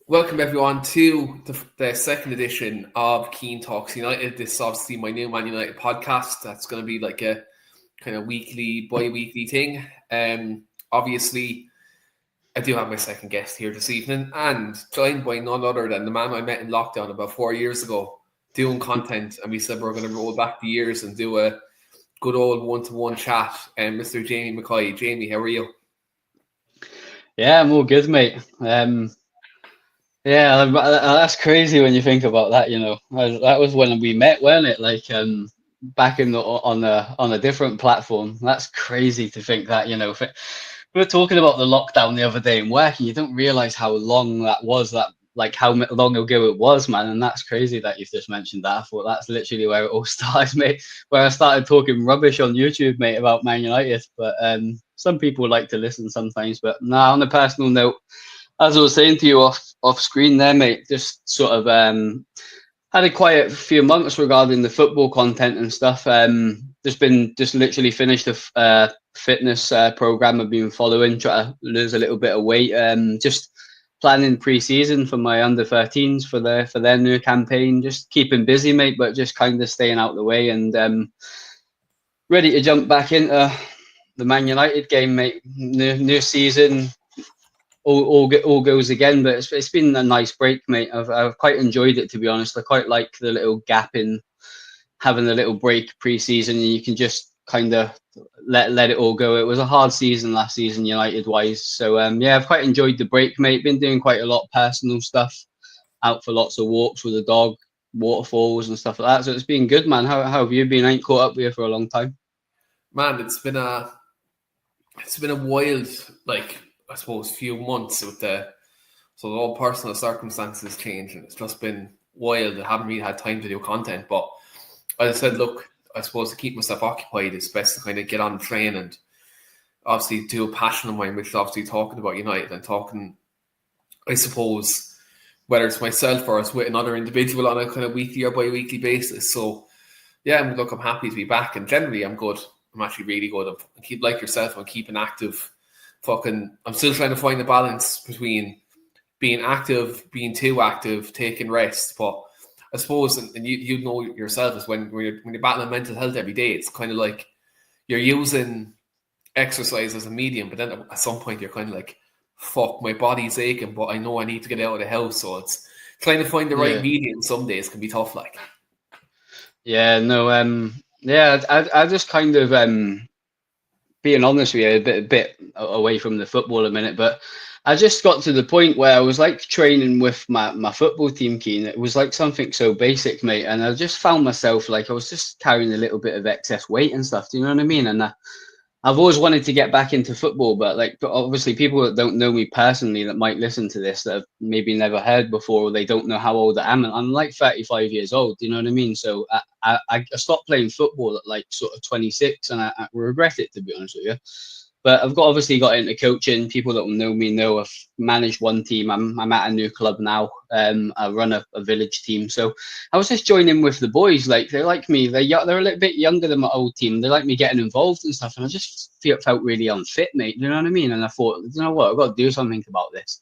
Welcome everyone to the second edition of Keane Talks United. This is obviously my new Man United podcast. That's going to be like a kind of weekly, bi-weekly thing. Obviously, I do have my second guest here this evening, and joined by none other than the man I met in lockdown about 4 years ago, doing content, and we said we're going to roll back the years and do a good old one-to-one chat. Mr. Jamie Mckay. Jamie, how are you? Yeah, I'm all good, mate. Yeah, that's crazy when you think about that. That was when we met, wasn't it? Like, back on a different platform. That's crazy to think that. We were talking about the lockdown the other day in work, and you don't realize how long that was. That like how long ago it was, man. And that's crazy that you've just mentioned that. I thought that's literally where it all started, mate. Where I started talking rubbish on YouTube, mate, about Man United. But some people like to listen sometimes. But nah, on a personal note, as I was saying to you off screen there, mate, just sort of had a quiet few months regarding the football content and stuff. Just literally finished a fitness program I've been following, try to lose a little bit of weight. Just planning pre-season for my under-13s for their new campaign. Just keeping busy, mate, but just kind of staying out the way and ready to jump back into the Man United game, mate. New season. All goes again, but it's been a nice break, mate. I've quite enjoyed it, to be honest. I quite like the little gap in having a little break pre-season, and you can just kind of let it all go. It was a hard season last season, United wise. So yeah, I've quite enjoyed the break, mate. Been doing quite a lot of personal stuff, out for lots of walks with the dog, waterfalls and stuff like that. So it's been good, man. How have you been? I ain't caught up with you for a long time. Man, it's been a wild, like, I suppose, few months with so all personal circumstances change, and it's just been wild. I haven't really had time to do content, but as I said, look, I suppose to keep myself occupied, it's best to kind of get on the train and obviously do a passion of mine, which is obviously talking about United and talking, I suppose, whether it's myself or it's with another individual on a kind of weekly or bi-weekly basis. So yeah, look, I'm happy to be back, and generally I'm good. I'm actually really good. I keep, like yourself, I'm keeping active. I'm still trying to find the balance between being active, being too active, taking rest. But I suppose, and you know yourself, is when you're battling mental health every day, it's kind of like you're using exercise as a medium, but then at some point you're kind of like, fuck, my body's aching, but I know I need to get out of the house. So it's trying to find the right medium some days can be tough, like. Yeah, no, yeah, I just kind of being honest with you, a bit away from the football a minute, but I just got to the point where I was like training with my football team, Keane. It was like something so basic, mate, and I just found myself like I was just carrying a little bit of excess weight and stuff. Do you know what I mean? And I've always wanted to get back into football, but obviously people that don't know me personally that might listen to this that have maybe never heard before, or they don't know how old I am. And I'm like 35 years old. Do you know what I mean? So I stopped playing football at like sort of 26, and I regret it, to be honest with you. But I've obviously got into coaching. People that will know me know I've managed one team. I'm at a new club now. I run a village team. So I was just joining with the boys. Like, they like me. They're a little bit younger than my old team. They like me getting involved and stuff. And I just felt really unfit, mate. You know what I mean? And I thought, you know what? I've got to do something about this.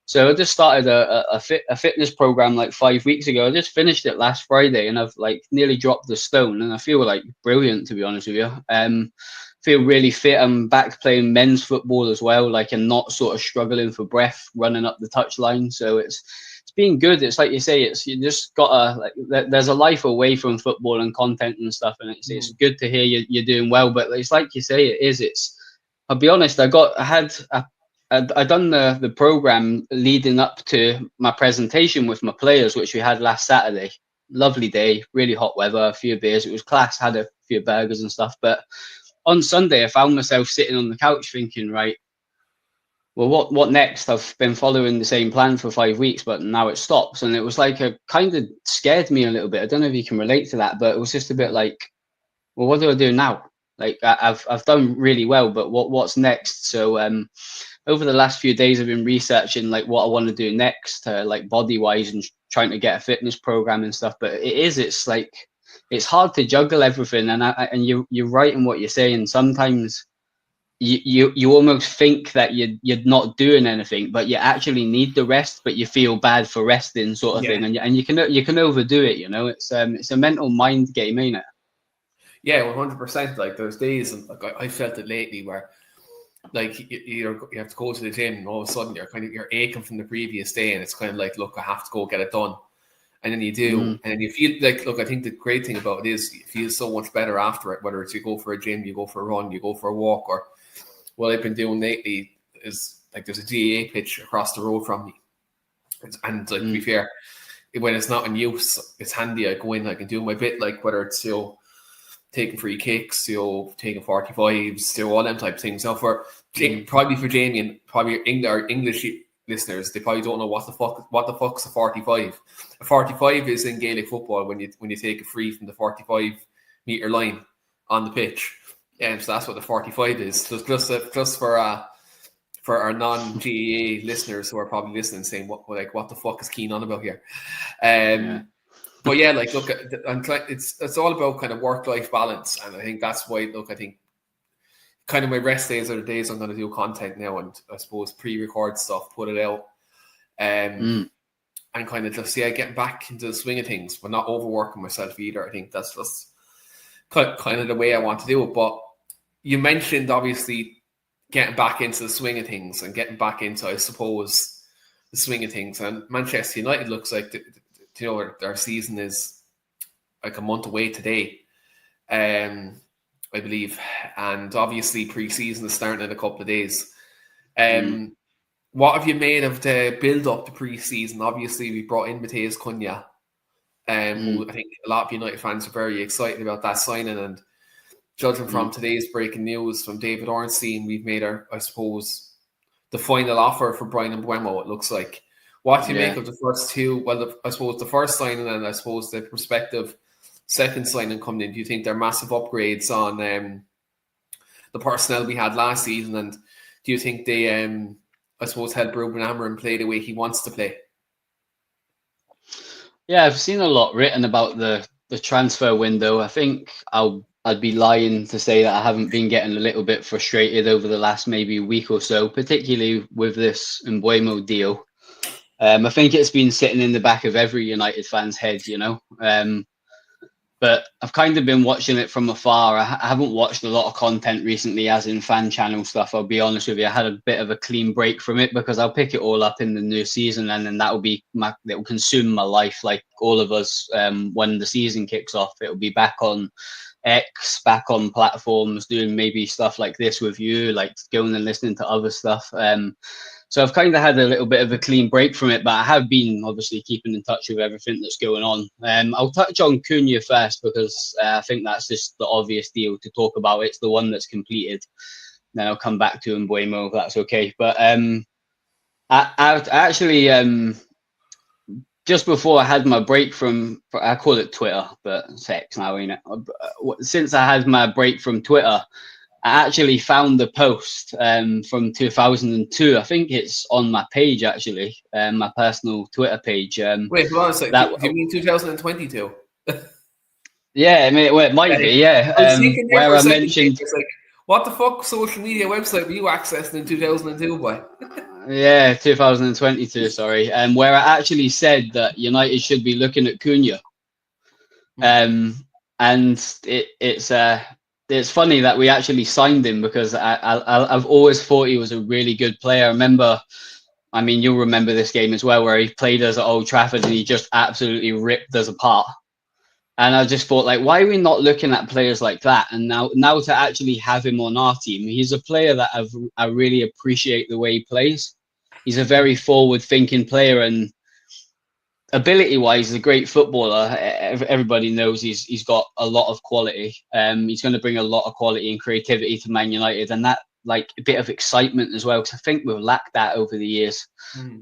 So I just started a fitness program like 5 weeks ago. I just finished it last Friday, and I've like nearly dropped the stone, and I feel like brilliant, to be honest with you. Feel really fit. I'm back playing men's football as well, like, and not sort of struggling for breath running up the touchline. So it's been good. It's like you say, you just gotta, like, there's a life away from football and content and stuff, and it's good to hear you're doing well. But it's like you say, I'll be honest, I done the program leading up to my presentation with my players, which we had last Saturday. Lovely day, really hot weather, a few beers. It was class. Had a few burgers and stuff. But on Sunday, I found myself sitting on the couch thinking, right, well, what next? I've been following the same plan for 5 weeks, but now it stops. And it was like, it kind of scared me a little bit. I don't know if you can relate to that, but it was just a bit like, well, what do I do now? Like, I've done really well, but what's next? So over the last few days, I've been researching like what I want to do next, like body wise, and trying to get a fitness program and stuff. But it's like, it's hard to juggle everything. And you're right in what you're saying. Sometimes you almost think that you're not doing anything, but you actually need the rest, but you feel bad for resting, sort of thing, and you can overdo it. It's a mental mind game, ain't it? Yeah, 100%. Like there's days, and like I felt it lately, where like you have to go to the gym, and all of a sudden you're aching from the previous day, and it's kind of like, look, I have to go get it done, and then you do, and then you feel like, look, I think the great thing about it is you feel so much better after it. Whether it's you go for a gym, you go for a run, you go for a walk, or what I've been doing lately is like there's a GAA pitch across the road from me, and like to be fair, when it's not in use, it's handy. I go in, I can do my bit, like whether it's taking free kicks, taking 45s, all them type of things. Now probably for Jamie and probably our English listeners, they probably don't know what the fuck's a 45. A 45 is in Gaelic football when you take a free from the 45-meter line on the pitch. And so that's what the 45 is. So just for our non-GAA listeners who are probably listening, saying what the fuck is Keane on about here? But yeah, like look, it's all about kind of work-life balance, and I think that's why. Look, I think kind of my rest days are the days I'm going to do content now, and I suppose pre-record stuff, put it out, and kind of just getting back into the swing of things, but not overworking myself either. I think that's just kind of the way I want to do it. But you mentioned obviously getting back into the swing of things and getting back into, I suppose, the swing of things. And Manchester United looks like their season is like a month away today, I believe. And obviously pre-season is starting in a couple of days. What have you made of the build-up to pre-season? Obviously, we brought in Matheus Cunha, who I think a lot of United fans are very excited about that signing. And judging from today's breaking news from David Ornstein, we've made I suppose, the final offer for Bryan Mbeumo, it looks like. What do you make of the first two? Well, I suppose the first signing and I suppose the prospective second signing coming in. Do you think they're massive upgrades on the personnel we had last season? And do you think they, I suppose, help Ruben Amorim play the way he wants to play? Yeah, I've seen a lot written about the transfer window. I think I'd be lying to say that I haven't been getting a little bit frustrated over the last maybe week or so, particularly with this Mbeumo deal. I think it's been sitting in the back of every United fan's head, but I've kind of been watching it from afar. I haven't watched a lot of content recently, as in fan channel stuff. I'll be honest with you. I had a bit of a clean break from it because I'll pick it all up in the new season, and then that will consume my life, like all of us. When the season kicks off, it'll be back on X, back on platforms, doing maybe stuff like this with you, like going and listening to other stuff. So I've kind of had a little bit of a clean break from it, but I have been obviously keeping in touch with everything that's going on. I'll touch on Cunha first because I think that's just the obvious deal to talk about. It's the one that's completed. Then I'll come back to Mbeumo if that's okay. But I actually, just before I had my break from, I call it Twitter, but it's X now, ain't it? Since I had my break from Twitter, I actually found the post from 2002. I think it's on my page, actually, my personal Twitter page. Wait, hold on a second. Do you mean 2022? Yeah, I mean, well, it might be, yeah. I was thinking where I mentioned... It's like, what the fuck social media website were you accessing in 2002, boy? Yeah, 2022, sorry. Where I actually said that United should be looking at Cunha. And it's funny that we actually signed him because I've always thought he was a really good player. I remember, I mean, you'll remember this game as well, where he played us at Old Trafford and he just absolutely ripped us apart. And I just thought, like, why are we not looking at players like that? And now to actually have him on our team, he's a player that I really appreciate the way he plays. He's a very forward-thinking player, and ability-wise, he's a great footballer. Everybody knows he's got a lot of quality. He's going to bring a lot of quality and creativity to Man United, and that, like, a bit of excitement as well, because I think we've lacked that over the years.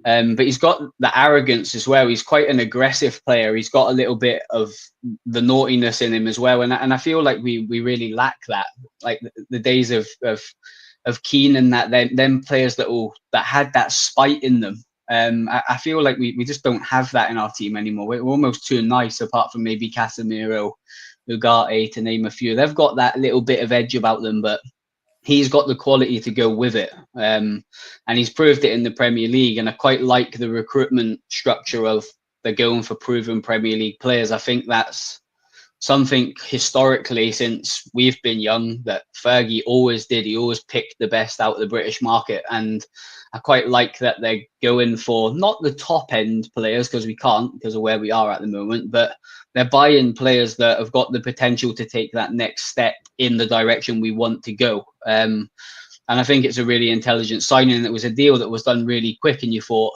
But he's got the arrogance as well. He's quite an aggressive player. He's got a little bit of the naughtiness in him as well, and I feel like we really lack that. Like the days of Keane and them players that had that spite in them. I feel like we just don't have that in our team anymore. We're almost too nice, apart from maybe Casemiro, Ugarte, to name a few. They've got that little bit of edge about them, but he's got the quality to go with it. And he's proved it in the Premier League. And I quite like the recruitment structure of they're going for proven Premier League players. I think that's something historically since we've been young that Fergie always did. He always picked the best out of the British market. And I quite like that they're going for not the top end players because we can't because of where we are at the moment, but they're buying players that have got the potential to take that next step in the direction we want to go. And I think it's a really intelligent signing. It was a deal that was done really quick, and you thought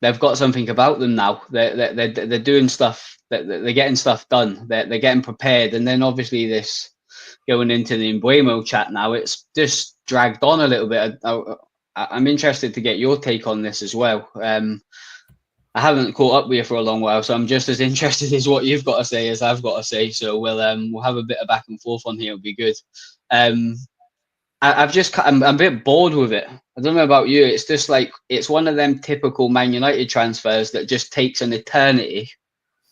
they've got something about them now. They're doing stuff. They're getting stuff done. They're getting prepared, and then obviously this going into the Mbeumo chat now, it's just dragged on a little bit. I'm interested to get your take on this as well. I haven't caught up with you for a long while, so I'm just as interested as what you've got to say as I've got to say. So we'll have a bit of back and forth on here. It'll be good. I'm a bit bored with it. I don't know about you. It's just like it's one of them typical Man United transfers that just takes an eternity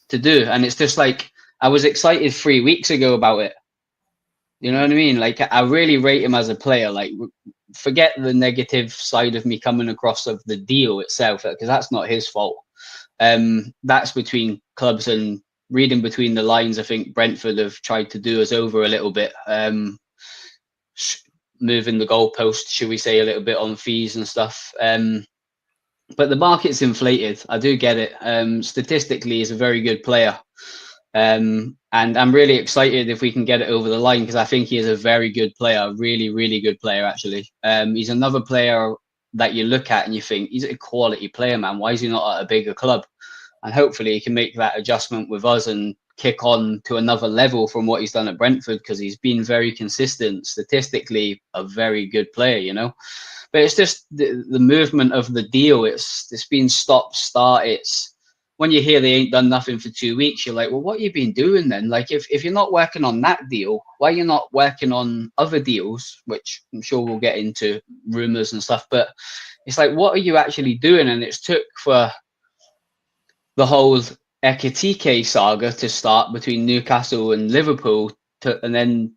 to do, and it's just like I was excited 3 weeks ago about it. You know what I mean? Like I really rate him as a player. Like forget the negative side of me coming across of the deal itself, because that's not his fault. That's between clubs, and reading between the lines, I think Brentford have tried to do us over a little bit, moving the goalpost, should we say, a little bit on fees and stuff. But the market's inflated. I do get it. Statistically, he's a very good player. And I'm really excited if we can get it over the line, because I think he is a very good player, really, really good player, actually. He's another player that you look at and you think, he's a quality player, man. Why is he not at a bigger club? And hopefully he can make that adjustment with us and kick on to another level from what he's done at Brentford, because he's been very consistent, statistically a very good player, you know. But it's just the movement of the deal. It's been stop start. It's when you hear they ain't done nothing for 2 weeks, you're like, well, what have you been doing then? Like, if you're not working on that deal, why are you not working on other deals, which I'm sure we'll get into rumors and stuff. But it's like, what are you actually doing? And it's took for the whole Ekitike saga to start between Newcastle and Liverpool, and then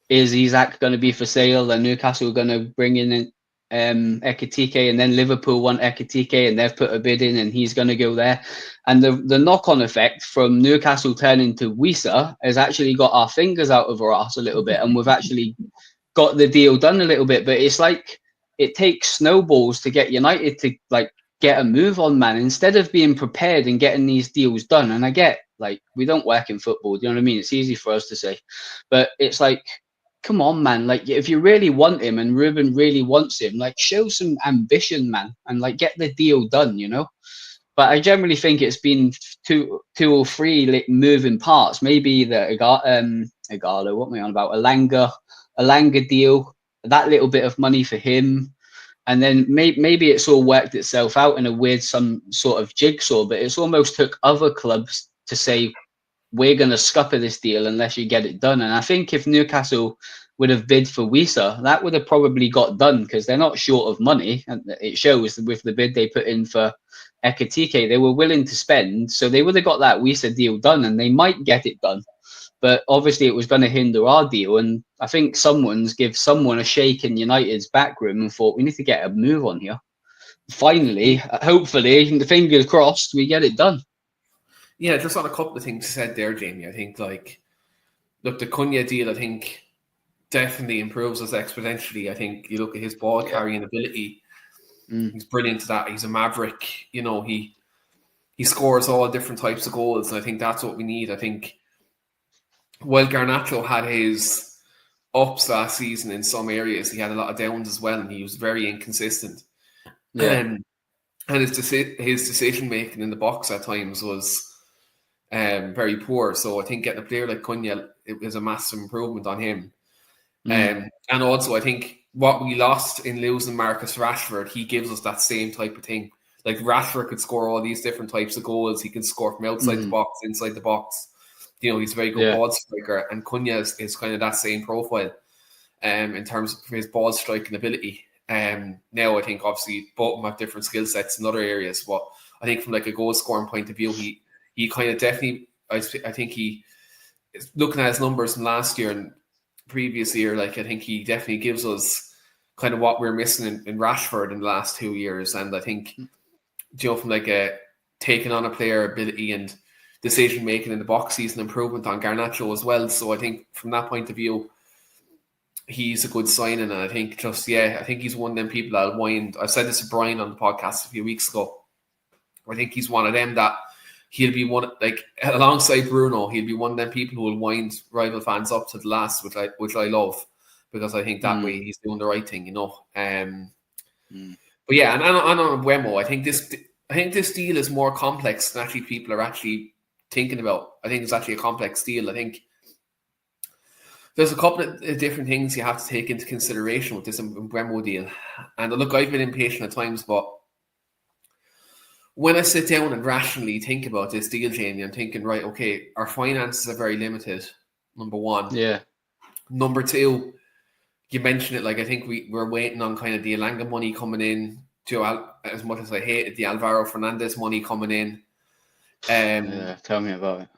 is Isak going to be for sale, and Newcastle going to bring in Ekitike, and then Liverpool want Ekitike, and they've put a bid in, and he's going to go there. And the knock-on effect from Newcastle turning to Wisa has actually got our fingers out of our arse a little bit, and we've actually got the deal done a little bit. But it's like it takes snowballs to get United to like get a move on, man, instead of being prepared and getting these deals done. And I get, like, we don't work in football, do you know what I mean? It's easy for us to say, but it's like, come on, man, like if you really want him and Ruben really wants him, like show some ambition, man, and like get the deal done, you know. But I generally think it's been two or three like moving parts. Maybe the Igalo, what am I on about? Alanga deal, that little bit of money for him. And then maybe it's all worked itself out in a weird, some sort of jigsaw, but it's almost took other clubs to say, we're going to scupper this deal unless you get it done. And I think if Newcastle would have bid for Wisa, that would have probably got done, because they're not short of money. And it shows with the bid they put in for Ekitike, they were willing to spend. So they would have got that Wisa deal done, and they might get it done. But obviously it was going to hinder our deal. And I think give someone a shake in United's backroom and thought, we need to get a move on here. Finally, hopefully, the fingers crossed, we get it done. Yeah, just on a couple of things you said there, Jamie. I think, like, look, the Cunha deal, I think, definitely improves us exponentially. I think you look at his ball carrying ability. He's brilliant at that. He's a maverick. You know, he scores all different types of goals. And I think that's what we need. I think while Garnacho had his ups last season in some areas, he had a lot of downs as well, and he was very inconsistent. Yeah. And his decision making in the box at times was very poor. So I think getting a player like Cunha, it was a massive improvement on him. And also I think what we lost in losing Marcus Rashford, he gives us that same type of thing. Like Rashford could score all these different types of goals. He can score from outside the box, inside the box. You know, he's a very good ball striker, and Cunha is kind of that same profile in terms of his ball striking ability. Now I think obviously both of them have different skill sets in other areas, but I think from like a goal scoring point of view, he kind of definitely, I think he is looking at his numbers from last year, and previous year. Like, I think he definitely gives us kind of what we're missing in Rashford in the last 2 years. And I think, from like a taking on a player ability and decision making in the box, he's an improvement on Garnacho as well. So I think from that point of view, he's a good signing. And I think I think he's one of them people that'll wind. I said this to Brian on the podcast a few weeks ago. I think he's one of them that he'll be one, like, alongside Bruno, he'll be one of them people who will wind rival fans up to the last, which I love, because I think that way he's doing the right thing, But yeah, and on Mbeumo, I think this deal is more complex than actually people are actually thinking about. I think it's actually a complex deal. I think there's a couple of different things you have to take into consideration with this Mbeumo deal. And look, I've been impatient at times, but when I sit down and rationally think about this deal, Jamie, I'm thinking, right, okay, our finances are very limited, number one. Yeah. Number two, you mentioned it, like, I think we're waiting on kind of the Elanga money coming in, as much as I hated the Alvaro Fernandez money coming in. Tell me about it.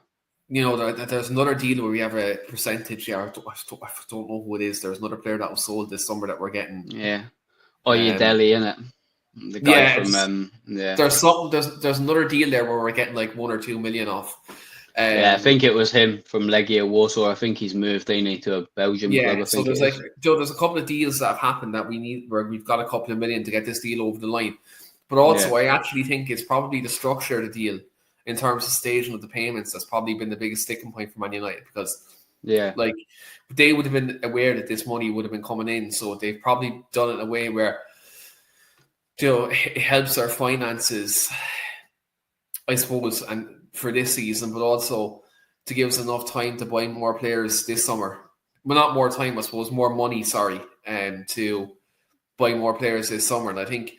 There's another deal where we have a percentage. I don't know who it is. There's another player that was sold this summer that we're getting. Yeah. Delhi, innit? The guy from There's another deal there where we're getting like 1 or 2 million off. I think it was him from Legia Warsaw. I think he's moved to a Belgium club. I think there's a couple of deals that have happened that where we've got a couple of million to get this deal over the line. But also, I actually think it's probably the structure of the deal in terms of staging of the payments that's probably been the biggest sticking point for Man United, because like, they would have been aware that this money would have been coming in, so they've probably done it in a way where it helps our finances, I suppose, and for this season, but also to give us enough time to buy more players this summer. Well, not more time, I suppose, more money, to buy more players this summer. And I think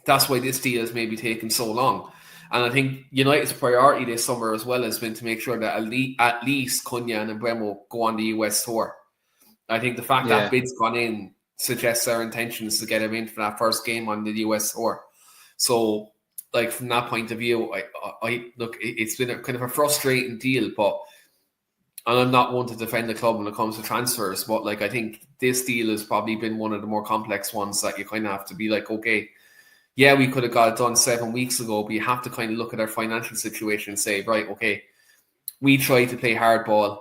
that's why this deal has maybe taken so long. And I think United's priority this summer as well has been to make sure that at least Cunha and Mbeumo go on the US tour. I think the fact that bid's gone in suggests our intentions to get him in for that first game on the US tour. So, like, from that point of view, I look, it's been a kind of a frustrating deal, and I'm not one to defend the club when it comes to transfers, but like, I think this deal has probably been one of the more complex ones that you kind of have to be like, okay, yeah, we could have got it done 7 weeks ago, but you have to kind of look at our financial situation and say, right, okay, we tried to play hardball.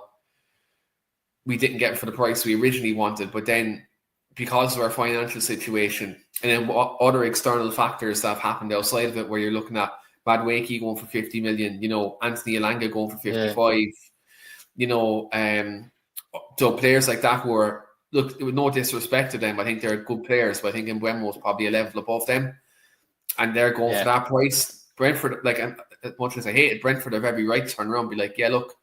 We didn't get it for the price we originally wanted, but then because of our financial situation and then other external factors that have happened outside of it, where you're looking at Madueke going for 50 million, Anthony Elanga going for 55, so players like that who are, look, with no disrespect to them, I think they're good players, but I think Mbeumo is probably a level above them, and they're going for that price. Brentford, like, as much as I hate it, Brentford have every right to turn around and be like, yeah, look,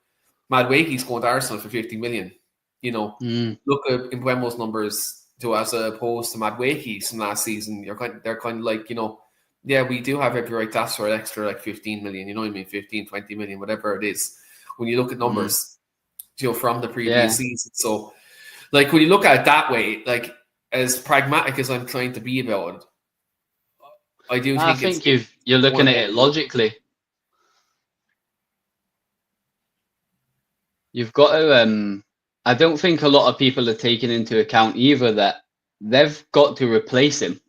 Madueke's going to Arsenal for 50 million. Look at Mbeumo's numbers as opposed to Madueke's from last season. They're kind of like, we do have every right to ask for an extra like 15 million, 15, 20 million, whatever it is. When you look at numbers, from the previous season. So, like, when you look at it that way, like, as pragmatic as I'm trying to be about it, I think you're looking at it logically. You've got to. I don't think a lot of people are taking into account either that they've got to replace him.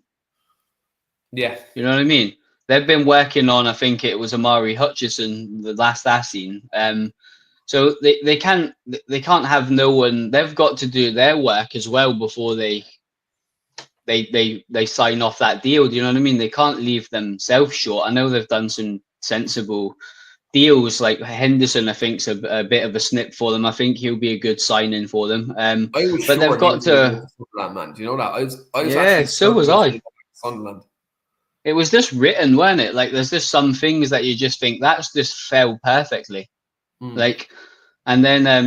Yeah, you know what I mean. They've been working on, I think it was Amari Hutchison, the last I've seen. So they can't have no one. They've got to do their work as well before they sign off that deal. Do you know what I mean? They can't leave themselves short. I know they've done some sensible deals, like Henderson, I think's a bit of a snip for them. I think he'll be a good signing for them. But they've got to. Sunderland, man. Do you know that? I was so was I. Sunderland. It was just written, weren't it? Like, there's just some things that you just think that's just fell perfectly. Like, and then I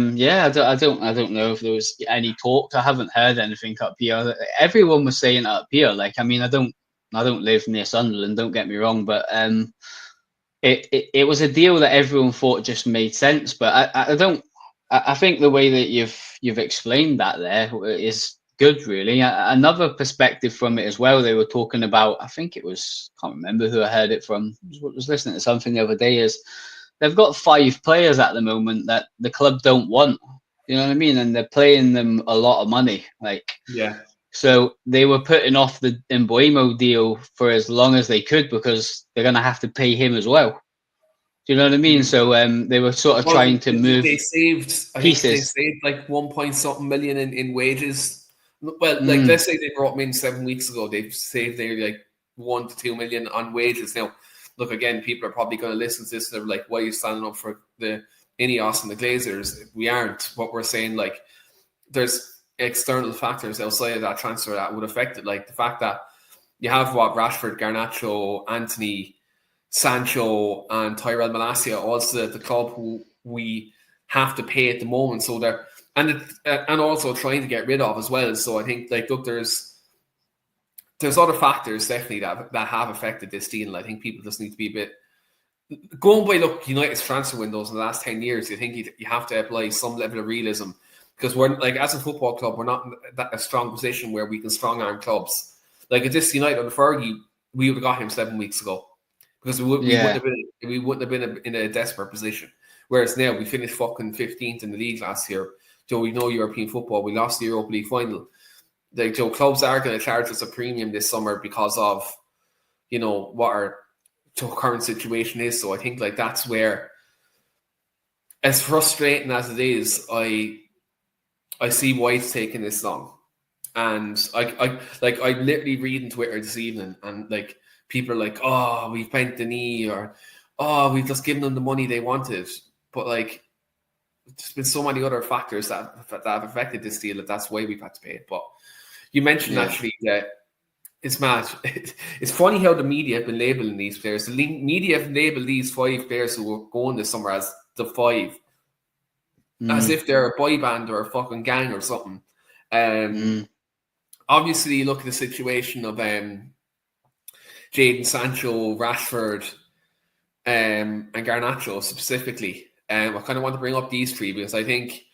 don't know if there was any talk. I haven't heard anything up here. Everyone was saying up here. Like, I mean, I don't live near Sunderland. Don't get me wrong, but it was a deal that everyone thought just made sense. But I think the way that you've explained that there is good, really. Another perspective from it as well, they were talking about, I think it was, can't remember who I heard it from, was listening to something the other day, is they've got 5 players at the moment that the club don't want. You know what I mean? And they're paying them a lot of money. Like, Yeah. so they were putting off the Mbeumo deal for as long as they could because they're going to have to pay him as well. Do you know what I mean? So they were sort of trying to move they saved, I think they pieces. saved like 1 point something million in wages. Well, like let's say they brought him in 7 weeks ago, they've saved nearly like 1 to 2 million on wages. Now, look, again, people are probably going to listen to this and they're like, why are you standing up for the Ineos and the Glazers? We aren't. What we're saying, like, there's external factors outside of that transfer that would affect it. Like the fact that you have Rashford, Garnacho, Anthony, Sancho, and Tyrell Malacia, also the club who we have to pay at the moment. So they're and also trying to get rid of as well. So I think, like, look, there's other factors definitely that have affected this deal. I think people just need to be a bit going by, look, United's transfer windows in the last 10 years. You think you have to apply some level of realism, because we're, like, as a football club, we're not in a strong position where we can strong arm clubs. Like at this United under Fergie, we would have got him 7 weeks ago because we wouldn't have been in a desperate position. Whereas now we finished fucking 15th in the league last year. So we know European football. We lost the Europa League final. Like, Joe, clubs are going to charge us a premium this summer because of, you know, what our current situation is. So I think, like, that's where, as frustrating as it is, I see why it's taking this long. And I literally reading Twitter this evening, and like people are like, oh, we've bent the knee, or oh, we've just given them the money they wanted. But like, there's been so many other factors that have affected this deal that's why we've had to pay it. But you mentioned actually that it's mad. It's funny how the media have been labeling these players. The media have labeled these 5 players who were going this summer as the 5, as if they're a boy band or a fucking gang or something. Obviously, you look at the situation of Jadon Sancho, Rashford, and Garnacho specifically. I kind of want to bring up these 3 because I think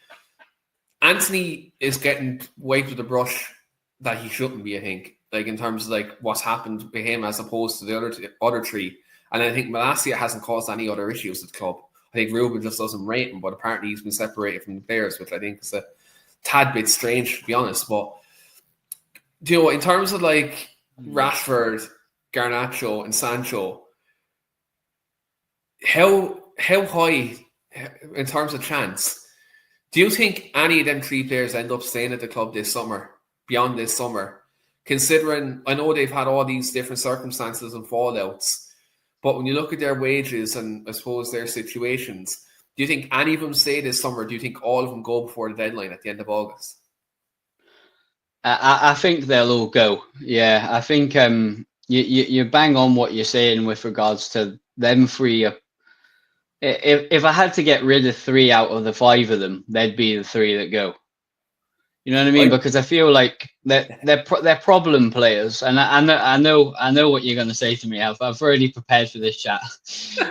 Anthony is getting wiped with a brush that he shouldn't be, I think, like, in terms of like what's happened to him as opposed to the other 3. And I think Malacia hasn't caused any other issues at the club. I think Ruben just doesn't rate him, but apparently he's been separated from the players, which I think is a tad bit strange, to be honest. But, you know, in terms of like Rashford, Garnacho, and Sancho, how high in terms of chance do you think any of them 3 players end up staying at the club this summer, beyond this summer? Considering, I know they've had all these different circumstances and fallouts, but when you look at their wages and I suppose their situations, do you think any of them stay this summer? Do you think all of them go before the deadline at the end of August? I think they'll all go. Yeah, I think you bang on what you're saying with regards to them 3. If I had to get rid of 3 out of the 5 of them, they'd be the 3 that go. You know what I mean? Because I feel like they're problem players, and I know what you're going to say to me. I've already prepared for this chat.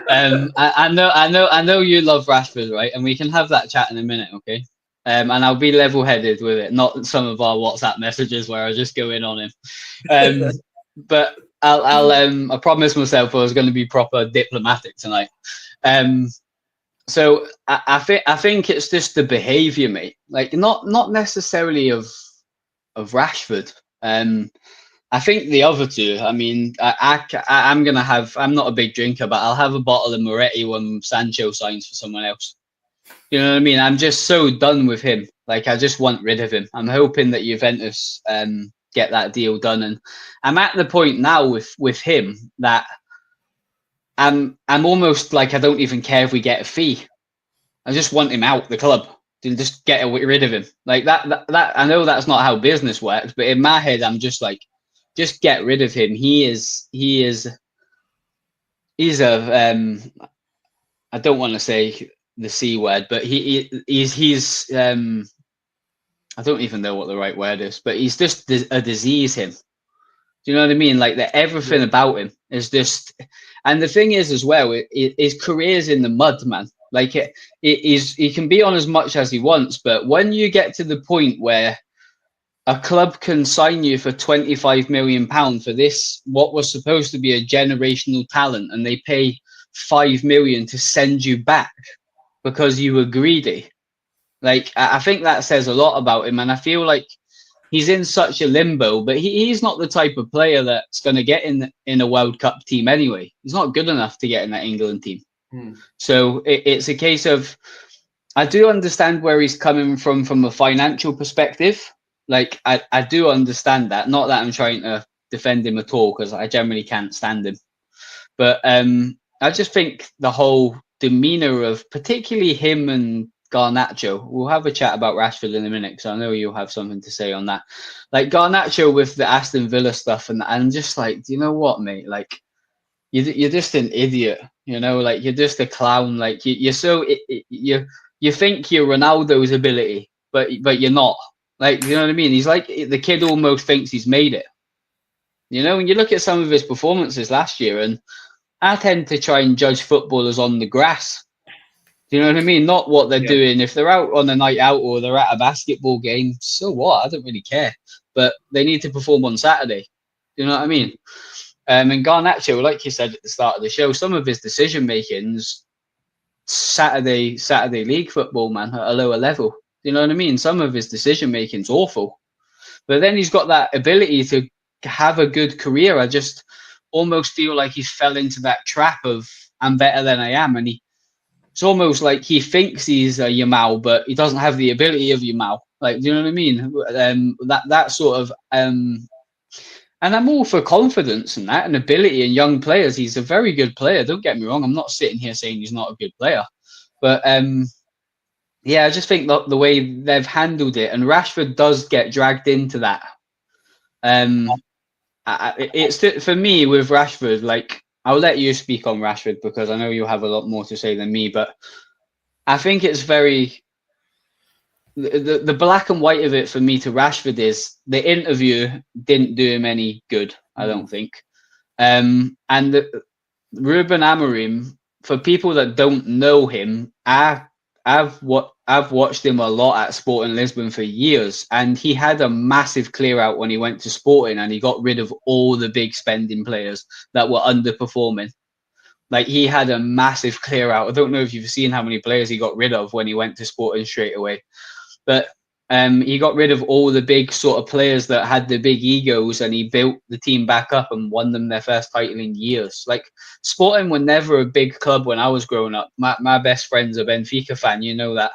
I know you love Rashford, right? And we can have that chat in a minute, okay? And I'll be level-headed with it, not some of our WhatsApp messages where I just go in on him. But I promised myself I was going to be proper diplomatic tonight. So I think it's just the behaviour, mate. Like, not necessarily of Rashford. I think the other 2. I mean, I'm gonna have. I'm not a big drinker, but I'll have a bottle of Moretti when Sancho signs for someone else. You know what I mean? I'm just so done with him. Like, I just want rid of him. I'm hoping that Juventus get that deal done, and I'm at the point now with him that I'm almost like, I don't even care if we get a fee. I just want him out the club. To just get rid of him. Like that I know that's not how business works, but in my head I'm just like, just get rid of him. He's a I don't want to say the C word, but he's I don't even know what the right word is, but he's just a disease, him. Do you know what I mean? Like, that everything about him is just, and the thing is as well, his career's in the mud, man. Like, he can be on as much as he wants, but when you get to the point where a club can sign you for £25 million for this, what was supposed to be a generational talent, and they pay £5 million to send you back because you were greedy. Like, I think that says a lot about him, and I feel like he's in such a limbo. But he's not the type of player that's going to get in a World Cup team anyway. He's not good enough to get in that England team. So it's a case of, I do understand where he's coming from a financial perspective. Like, I do understand that. Not that I'm trying to defend him at all, because I generally can't stand him. But I just think the whole demeanor of particularly him and Garnacho. We'll have a chat about Rashford in a minute, because I know you'll have something to say on that. Like Garnacho with the Aston Villa stuff, and I'm just like, do you know what, mate? Like, you're just an idiot, you know? Like, you're just a clown. Like, you're so you think you're Ronaldo's ability, but you're not. Like, you know what I mean? He's like, the kid almost thinks he's made it. You know, when you look at some of his performances last year, and I tend to try and judge footballers on the grass. Do you know what I mean? Not what they're doing. If they're out on a night out or they're at a basketball game, so what? I don't really care. But they need to perform on Saturday. Do you know what I mean? And Garnacho, like you said at the start of the show, some of his decision makings, Saturday league football, man, at a lower level. Do you know what I mean? Some of his decision making's awful. But then he's got that ability to have a good career. I just almost feel like he's fell into that trap of, I'm better than I am, and it's almost like he thinks he's a Yamal, but he doesn't have the ability of Yamal. Like, do you know what I mean? That sort of and I'm all for confidence and that and ability in young players. He's a very good player. Don't get me wrong. I'm not sitting here saying he's not a good player, but yeah, I just think that the way they've handled it, and Rashford does get dragged into that. It's for me with Rashford. Like, I'll let you speak on Rashford because I know you'll have a lot more to say than me, but I think it's very the black and white of it for me to Rashford is the interview didn't do him any good. I don't think. And Ruben Amorim, for people that don't know him, I've watched him a lot at Sporting Lisbon for years, and he had a massive clear out when he went to Sporting, and he got rid of all the big spending players that were underperforming. Like, he had a massive clear out. I don't know if you've seen how many players he got rid of when he went to Sporting straight away, but he got rid of all the big sort of players that had the big egos, and he built the team back up and won them their first title in years. Like, Sporting were never a big club when I was growing up. My best friend's a Benfica fan, you know that.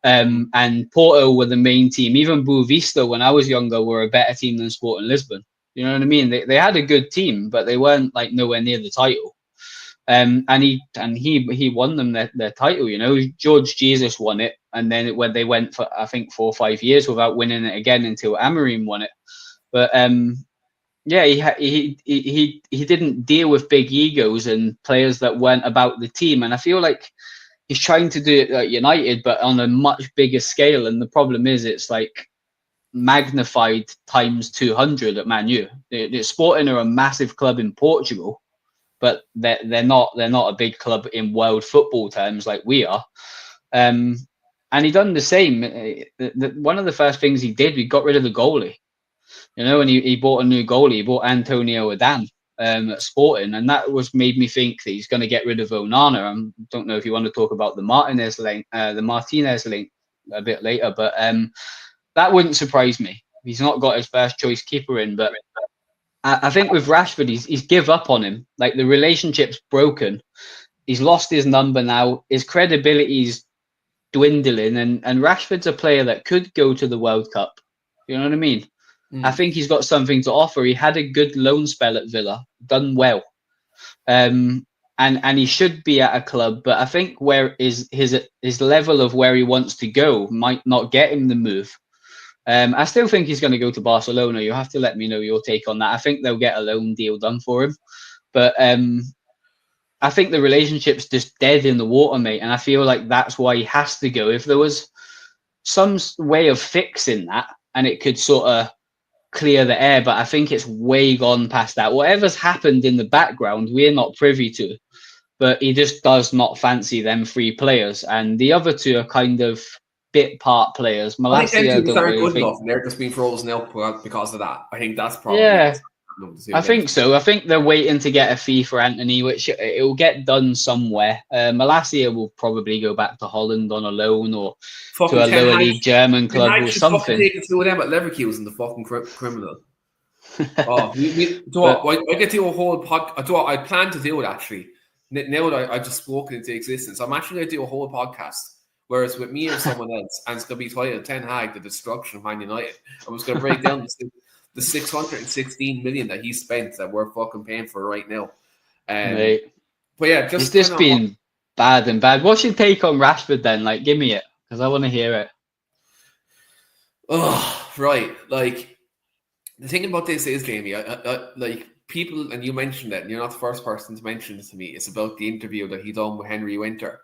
And Porto were the main team. Even Boavista, when I was younger, were a better team than Sporting Lisbon. You know what I mean? They had a good team, but they weren't like nowhere near the title. And he won them their title. You know, George Jesus won it, and then when they went for I think 4 or 5 years without winning it again until Amorim won it. But yeah, he didn't deal with big egos and players that weren't about the team. And I feel like he's trying to do it at United, but on a much bigger scale. And the problem is, it's like magnified times 200 at Man U. Sporting are a massive club in Portugal, but they're not a big club in world football terms like we are. And he done the same. One of the first things he did, we got rid of the goalie, you know, and he bought a new goalie. He bought Antonio Adan at Sporting, and that made me think that he's going to get rid of Onana. I don't know if you want to talk about the Martinez link a bit later, but that wouldn't surprise me. He's not got his first choice keeper in, but I think with Rashford, he's give up on him. Like, the relationship's broken. He's lost his number now. His credibility's dwindling, and Rashford's a player that could go to the World Cup. You know what I mean? I think he's got something to offer. He had a good loan spell at Villa, done well. And he should be at a club, but I think where is his level of where he wants to go might not get him the move. I still think he's going to go to Barcelona. You have to let me know your take on that. I think they'll get a loan deal done for him, but I think the relationship's just dead in the water, mate. And I feel like that's why he has to go. If there was some way of fixing that, and it could sort of clear the air, but I think it's way gone past that. Whatever's happened in the background, we're not privy to. But he just does not fancy them 3 players, and the other 2 are kind of bit part players. I think them 2 aren't good enough, and they're just being frozen out because of that. I think that's probably I think so. I think they're waiting to get a fee for Anthony, which it will get done somewhere. Malacia will probably go back to Holland on a loan or fucking to a Ten lower Hag, league German Ten club Hag or should fucking something. take it to them at Leverkusen, the fucking criminal. Oh, But I get to do a whole podcast. I plan to do it actually. Now that I've just spoken into existence, I'm actually going to do a whole podcast, whereas with me or someone else, and it's going to be titled Ten Hag, the destruction of Man United. I was going to break down the 616 million that he spent that we're fucking paying for right now. mate, But yeah, it's just just kind of been bad and bad. What's your take on Rashford then? Like, give me it, because I want to hear it. oh right. Like the thing about this is, Jamie, I like people, and you mentioned it, and you're not the first person to mention it to me. It's about the interview that he done with Henry Winter.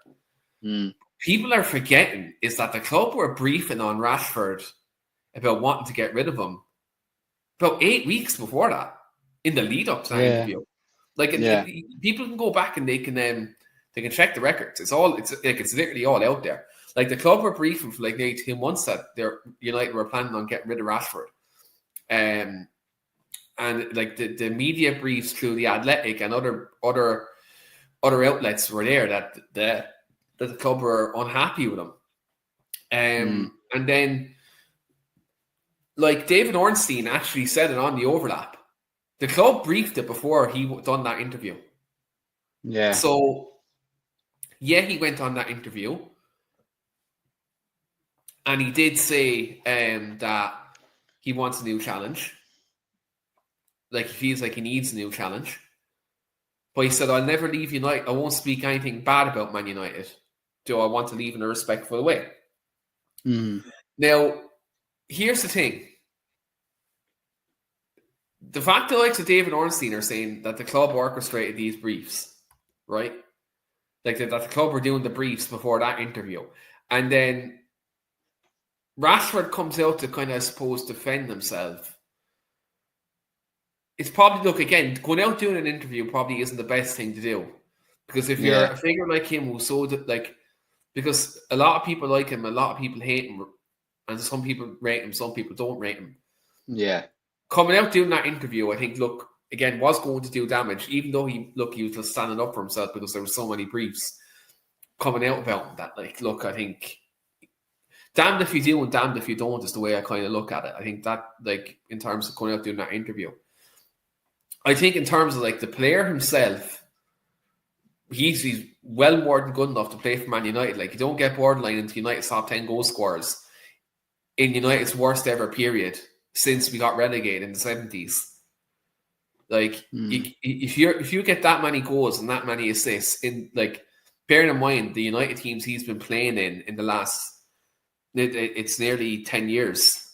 People are forgetting is that the club were briefing on Rashford about wanting to get rid of him about 8 weeks before that, in the lead up to that interview. Like, people can go back and they can check the records. It's literally all out there. Like the club were briefing for like nearly 2 months that United were planning on getting rid of Rashford, and like the media briefs through the Athletic and other outlets were there that the club were unhappy with him, and then like David Ornstein actually said it on the overlap. The club briefed it before he done that interview. Yeah. So, yeah, he went on that interview. And he did say that he wants a new challenge. Like, he feels like he needs a new challenge. But he said, I'll never leave United. I won't speak anything bad about Man United. Do I want to leave in a respectful way? Now, here's the thing. The fact that likes of David Ornstein are saying that the club orchestrated these briefs, right? Like that the club were doing the briefs before that interview. And then Rashford comes out to kind of, I suppose, defend himself. It's probably, look, again, going out doing an interview probably isn't the best thing to do. Because if you're a figure like him who's so, like, because a lot of people like him, a lot of people hate him, and some people rate him, some people don't rate him. Yeah. Coming out doing that interview, I think, look, again, was going to do damage, even though he was just standing up for himself because there were so many briefs coming out about him that, like, look, I think, damned if you do and damned if you don't is the way I kind of look at it. I think that, like, in terms of going out doing that interview, I think in terms of, like, the player himself, he's well more than good enough to play for Man United. Like, you don't get borderline into United's top 10 goal scorers in United's worst ever period since we got relegated in the 70s. Like, if you get that many goals and that many assists, in, like, bearing in mind the United teams he's been playing in the last, it's nearly 10 years.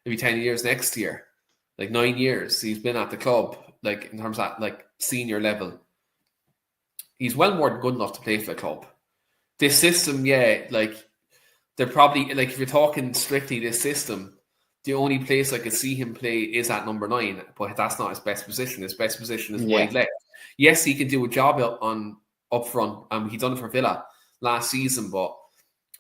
Maybe 10 years next year. Like 9 years he's been at the club, like, in terms of, like, senior level. He's well more than good enough to play for the club. This system, like, they're probably, like, if you're talking strictly this system, the only place I could see him play is at number 9, but that's not his best position. His best position is wide left. Yes, he can do a job up front. He done it for Villa last season, but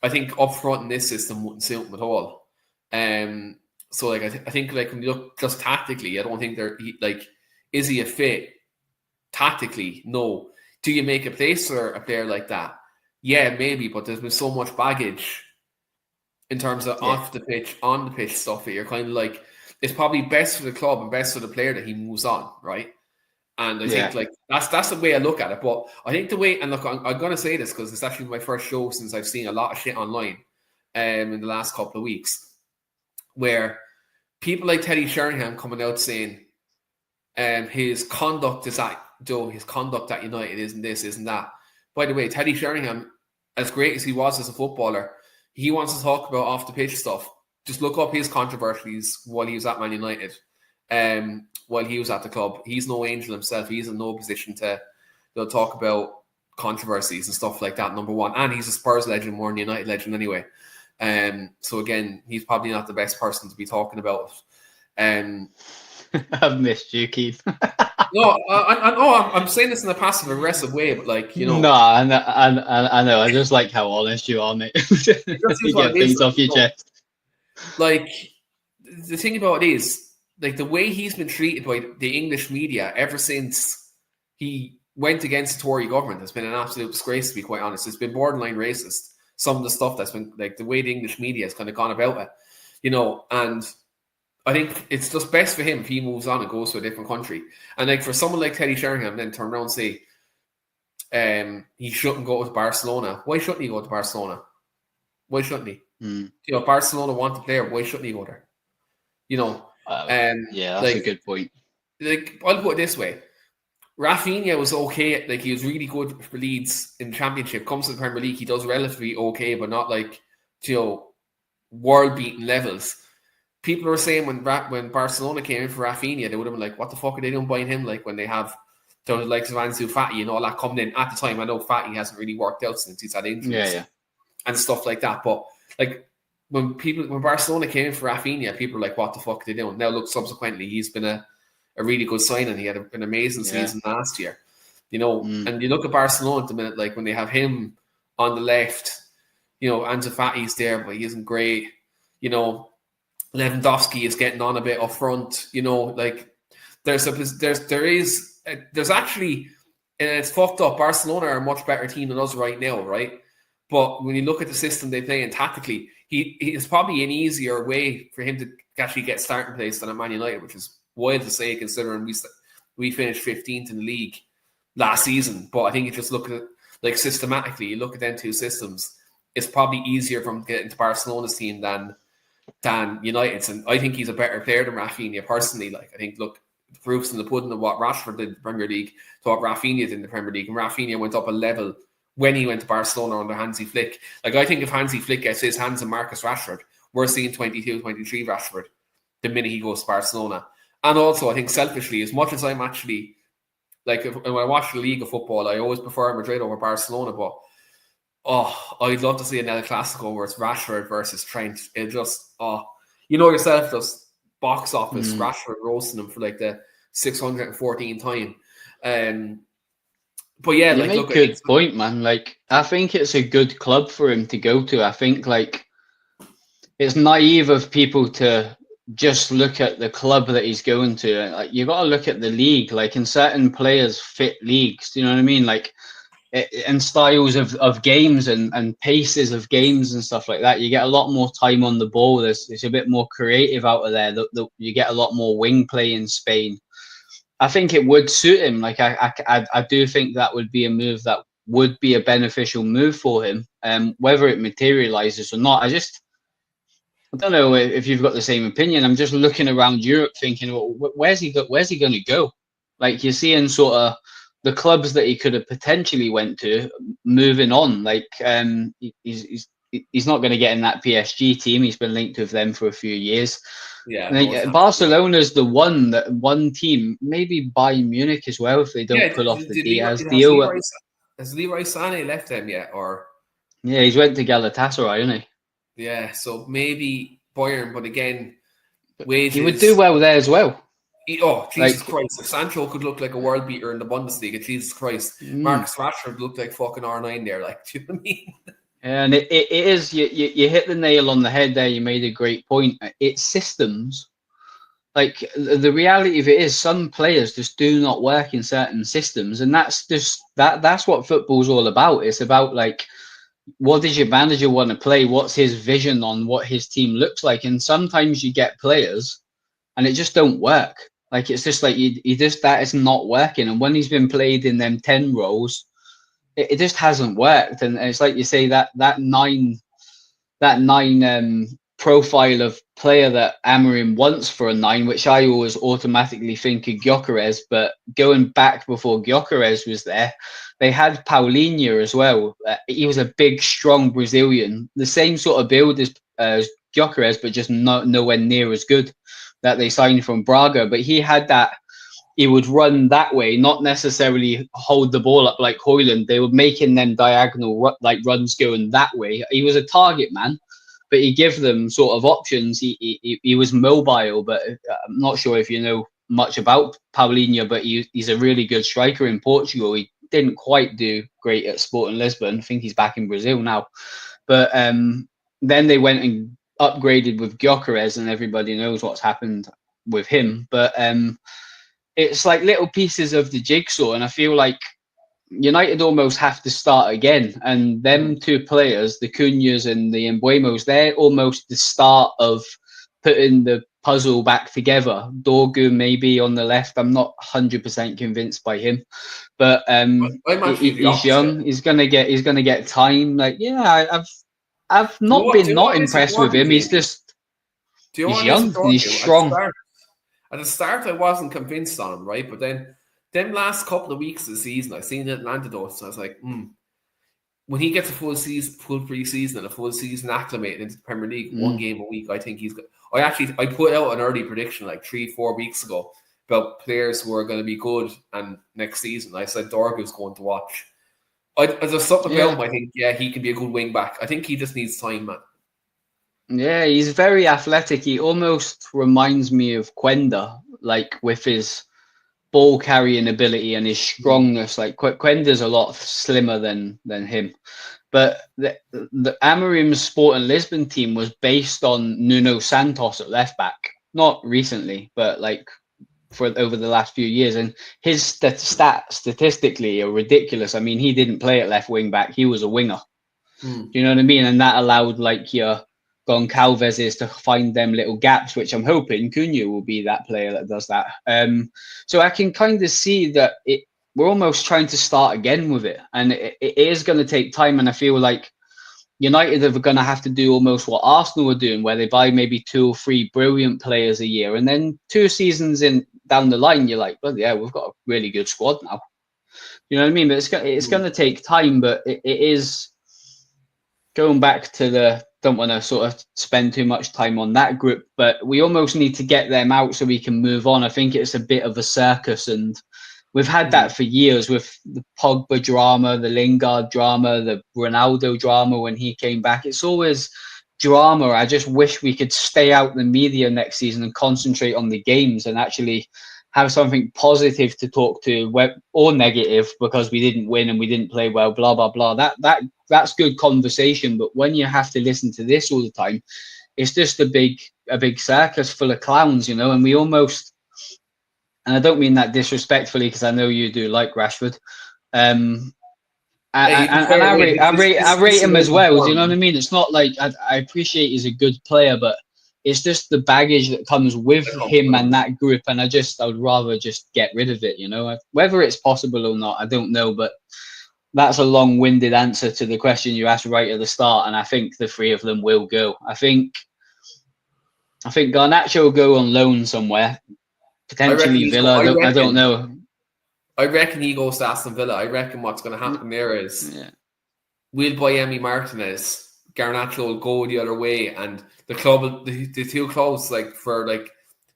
I think up front in this system wouldn't suit him at all. So, like, I think, like, when you look just tactically, I don't think is he a fit tactically? No. Do you make a place for a player like that? Yeah, maybe, but there's been so much baggage in terms of off the pitch, on the pitch stuff that you're kind of like, it's probably best for the club and best for the player that he moves on, right? And I think, like, that's the way I look at it. But I think the way, and look, I'm going to say this because it's actually my first show since I've seen a lot of shit online in the last couple of weeks, where people like Teddy Sheringham coming out saying his conduct at United isn't this, isn't that. By the way, Teddy Sheringham, as great as he was as a footballer, he wants to talk about off the pitch stuff. Just look up his controversies while he was at Man United, while he was at the club. He's no angel himself. He's in no position to talk about controversies and stuff like that, number one. And he's a Spurs legend more than a United legend anyway. So again, he's probably not the best person to be talking about. I've missed you, Keith. No, I know I'm saying this in a passive aggressive way, but, like, you know. No, I know. I just like how honest you are, mate. You get things off your chest. Like, the thing about it is, like the way he's been treated by the English media ever since he went against the Tory government has been an absolute disgrace, to be quite honest. It's been borderline racist. Some of the stuff that's been like the way the English media has kind of gone about it, and I think it's just best for him if he moves on and goes to a different country. And like for someone like Teddy Sheringham, then turn around and say he shouldn't go to Barcelona. Why shouldn't he go to Barcelona? Why shouldn't he? If Barcelona want the player, why shouldn't he go there? Yeah, that's a good point. Like I'll put it this way. Rafinha was okay. Like he was really good for Leeds in the Championship. Comes to the Premier League, he does relatively okay, but not like world-beating levels. People are saying when Barcelona came in for Rafinha, they would have been like, "What the fuck are they doing buying him?" Like when they have the likes of Ansu Fati and all that coming in at the time. I know Fati hasn't really worked out since he's had injuries and stuff like that. But like when Barcelona came in for Rafinha, people were like, "What the fuck are they doing?" Now look, subsequently he's been a really good signing. He had an amazing season last year, And you look at Barcelona at the minute, like when they have him on the left, Ansu Fati's there, but he isn't great. Lewandowski is getting on a bit up front. Like there's actually, and it's fucked up. Barcelona are a much better team than us right now, right? But when you look at the system they play and tactically, he is probably an easier way for him to actually get starting place than at Man United, which is wild to say considering we finished 15th in the league last season. But I think you just look at it like systematically, you look at them two systems, it's probably easier for him to get into Barcelona's team than United's. And I think he's a better player than Rafinha personally. Like I think, look, the proof's in the pudding of what Rashford did in the Premier League to what Rafinha did in the Premier League. And Rafinha went up a level when he went to Barcelona under Hansi Flick. Like I think if Hansi Flick gets his hands on Marcus Rashford, we're seeing 22, 23 Rashford the minute he goes to Barcelona. And also, I think selfishly, as much as I'm actually, like, when I watch the League of Football, I always prefer Madrid over Barcelona, but I'd love to see an El Clasico where it's Rashford versus Trent. It just, yourself, just box office, Rashford roasting him for like the 614th time. But yeah, you make a good point, man. Like, I think it's a good club for him to go to. I think, like, it's naive of people to just look at the club that he's going to. Like, you got to look at the league. Like, in certain players fit leagues, do you know what I mean? Like, and styles of games and paces of games and stuff like that. You get a lot more time on the ball. It's a bit more creative out of there. You get a lot more wing play in Spain. I think it would suit him. Like I do think that would be a move that would be a beneficial move for him. Whether it materializes or not, I don't know if you've got the same opinion. I'm just looking around Europe thinking, well, where's he going to go? Like you're seeing sort of the clubs that he could have potentially went to moving on. Like he's not going to get in that PSG team. He's been linked with them for a few years. Yeah, Barcelona's the one team, maybe Bayern Munich as well, if they don't pull off the Diaz deal. Has Leroy Sané left them yet? Or yeah, he's went to Galatasaray, hasn't he? Yeah, so maybe Bayern, but again, wages. He would do well there as well. Jesus Christ! If Sancho could look like a world beater in the Bundesliga, Jesus Christ, Marcus Rashford looked like fucking R9 there. Like, do you know what I mean? And it is, you hit the nail on the head there. You made a great point. It's systems. Like the reality of it is some players just do not work in certain systems. And that's just that's what football's all about. It's about like, what does your manager want to play? What's his vision on what his team looks like? And sometimes you get players and it just don't work. Like, it's just like, that is not working. And when he's been played in them 10 roles, it just hasn't worked. And it's like you say, that nine profile of player that Amorim wants for a 9, which I always automatically think of Gyökeres. But going back before Gyökeres was there, they had Paulinho as well. He was a big, strong Brazilian, the same sort of build as Gyökeres, but just nowhere near as good, that they signed from Braga. But he had that. He would run that way, not necessarily hold the ball up like Højlund. They were making them diagonal runs going that way. He was a target man, but he gave them sort of options. He was mobile, but I'm not sure if you know much about Paulinho, but he's a really good striker in Portugal. He didn't quite do great at Sporting Lisbon. I think he's back in Brazil now. But then they went and upgraded with Gyökeres, and everybody knows what's happened with him, but it's like little pieces of the jigsaw, and I feel like United almost have to start again. And them two players, the Cunhas and the Mbuemos, they're almost the start of putting the puzzle back together. Dorgu maybe on the left. I'm not 100% convinced by him, but I'm actually the he's opposite. young. He's gonna get time. Like, yeah, I've not Do been you know not what is with impressed with Dorgu, him. He's Jamie? just Do you know he's what is young with and he's Dorgu? strong. At the start, I wasn't convinced on him, right? But then, them last couple of weeks of the season, I seen it in antidotes, and I was like, when he gets a full pre-season and a full season acclimated into the Premier League, one game a week, I think he's good. I put out an early prediction like 3-4 weeks ago about players who are going to be good and next season. I said Dorgu's going to watch. There's something about him. I think he can be a good wing back. I think he just needs time, man. Yeah, he's very athletic. He almost reminds me of Quenda, like with his ball carrying ability and his strongness. Like Quenda's a lot slimmer than him. But the Amorim's Sporting Lisbon team was based on Nuno Santos at left back. Not recently, but like for over the last few years. And his stats statistically are ridiculous. I mean, he didn't play at left wing back. He was a winger. Do you know what I mean? And that allowed like your Goncalves to find them little gaps, which I'm hoping Cunha will be that player that does that. So I can kind of see that we're almost trying to start again with it, and it is going to take time. And I feel like United are going to have to do almost what Arsenal are doing, where they buy maybe 2 or 3 brilliant players a year, and then 2 seasons in down the line, you're like, well, yeah, we've got a really good squad now. You know what I mean? But it's going to take time, but it is going back to the. Don't want to sort of spend too much time on that group, but we almost need to get them out so we can move on. I think it's a bit of a circus, and we've had that for years with the Pogba drama, the Lingard drama, the Ronaldo drama when he came back. It's always drama. I just wish we could stay out the media next season and concentrate on the games and actually have something positive to talk to, or negative because we didn't win and we didn't play well, blah blah blah. That's good conversation. But when you have to listen to this all the time, it's just a big circus full of clowns, you know. And we almost, and I don't mean that disrespectfully because I know you do like Rashford, and I rate him as well. Do you know what I mean? It's not like I appreciate he's a good player, but it's just the baggage that comes with him and that group, and I would rather just get rid of it. You know, whether it's possible or not, I don't know, but that's a long-winded answer to the question you asked right at the start, and I think the 3 of them will go. I think Garnacho will go on loan somewhere, potentially Villa. I don't know. I reckon he goes to Aston Villa. I reckon what's going to happen there is we'll buy Emi Martinez. Garnacho will go the other way, and the club, the 2 clubs, like for like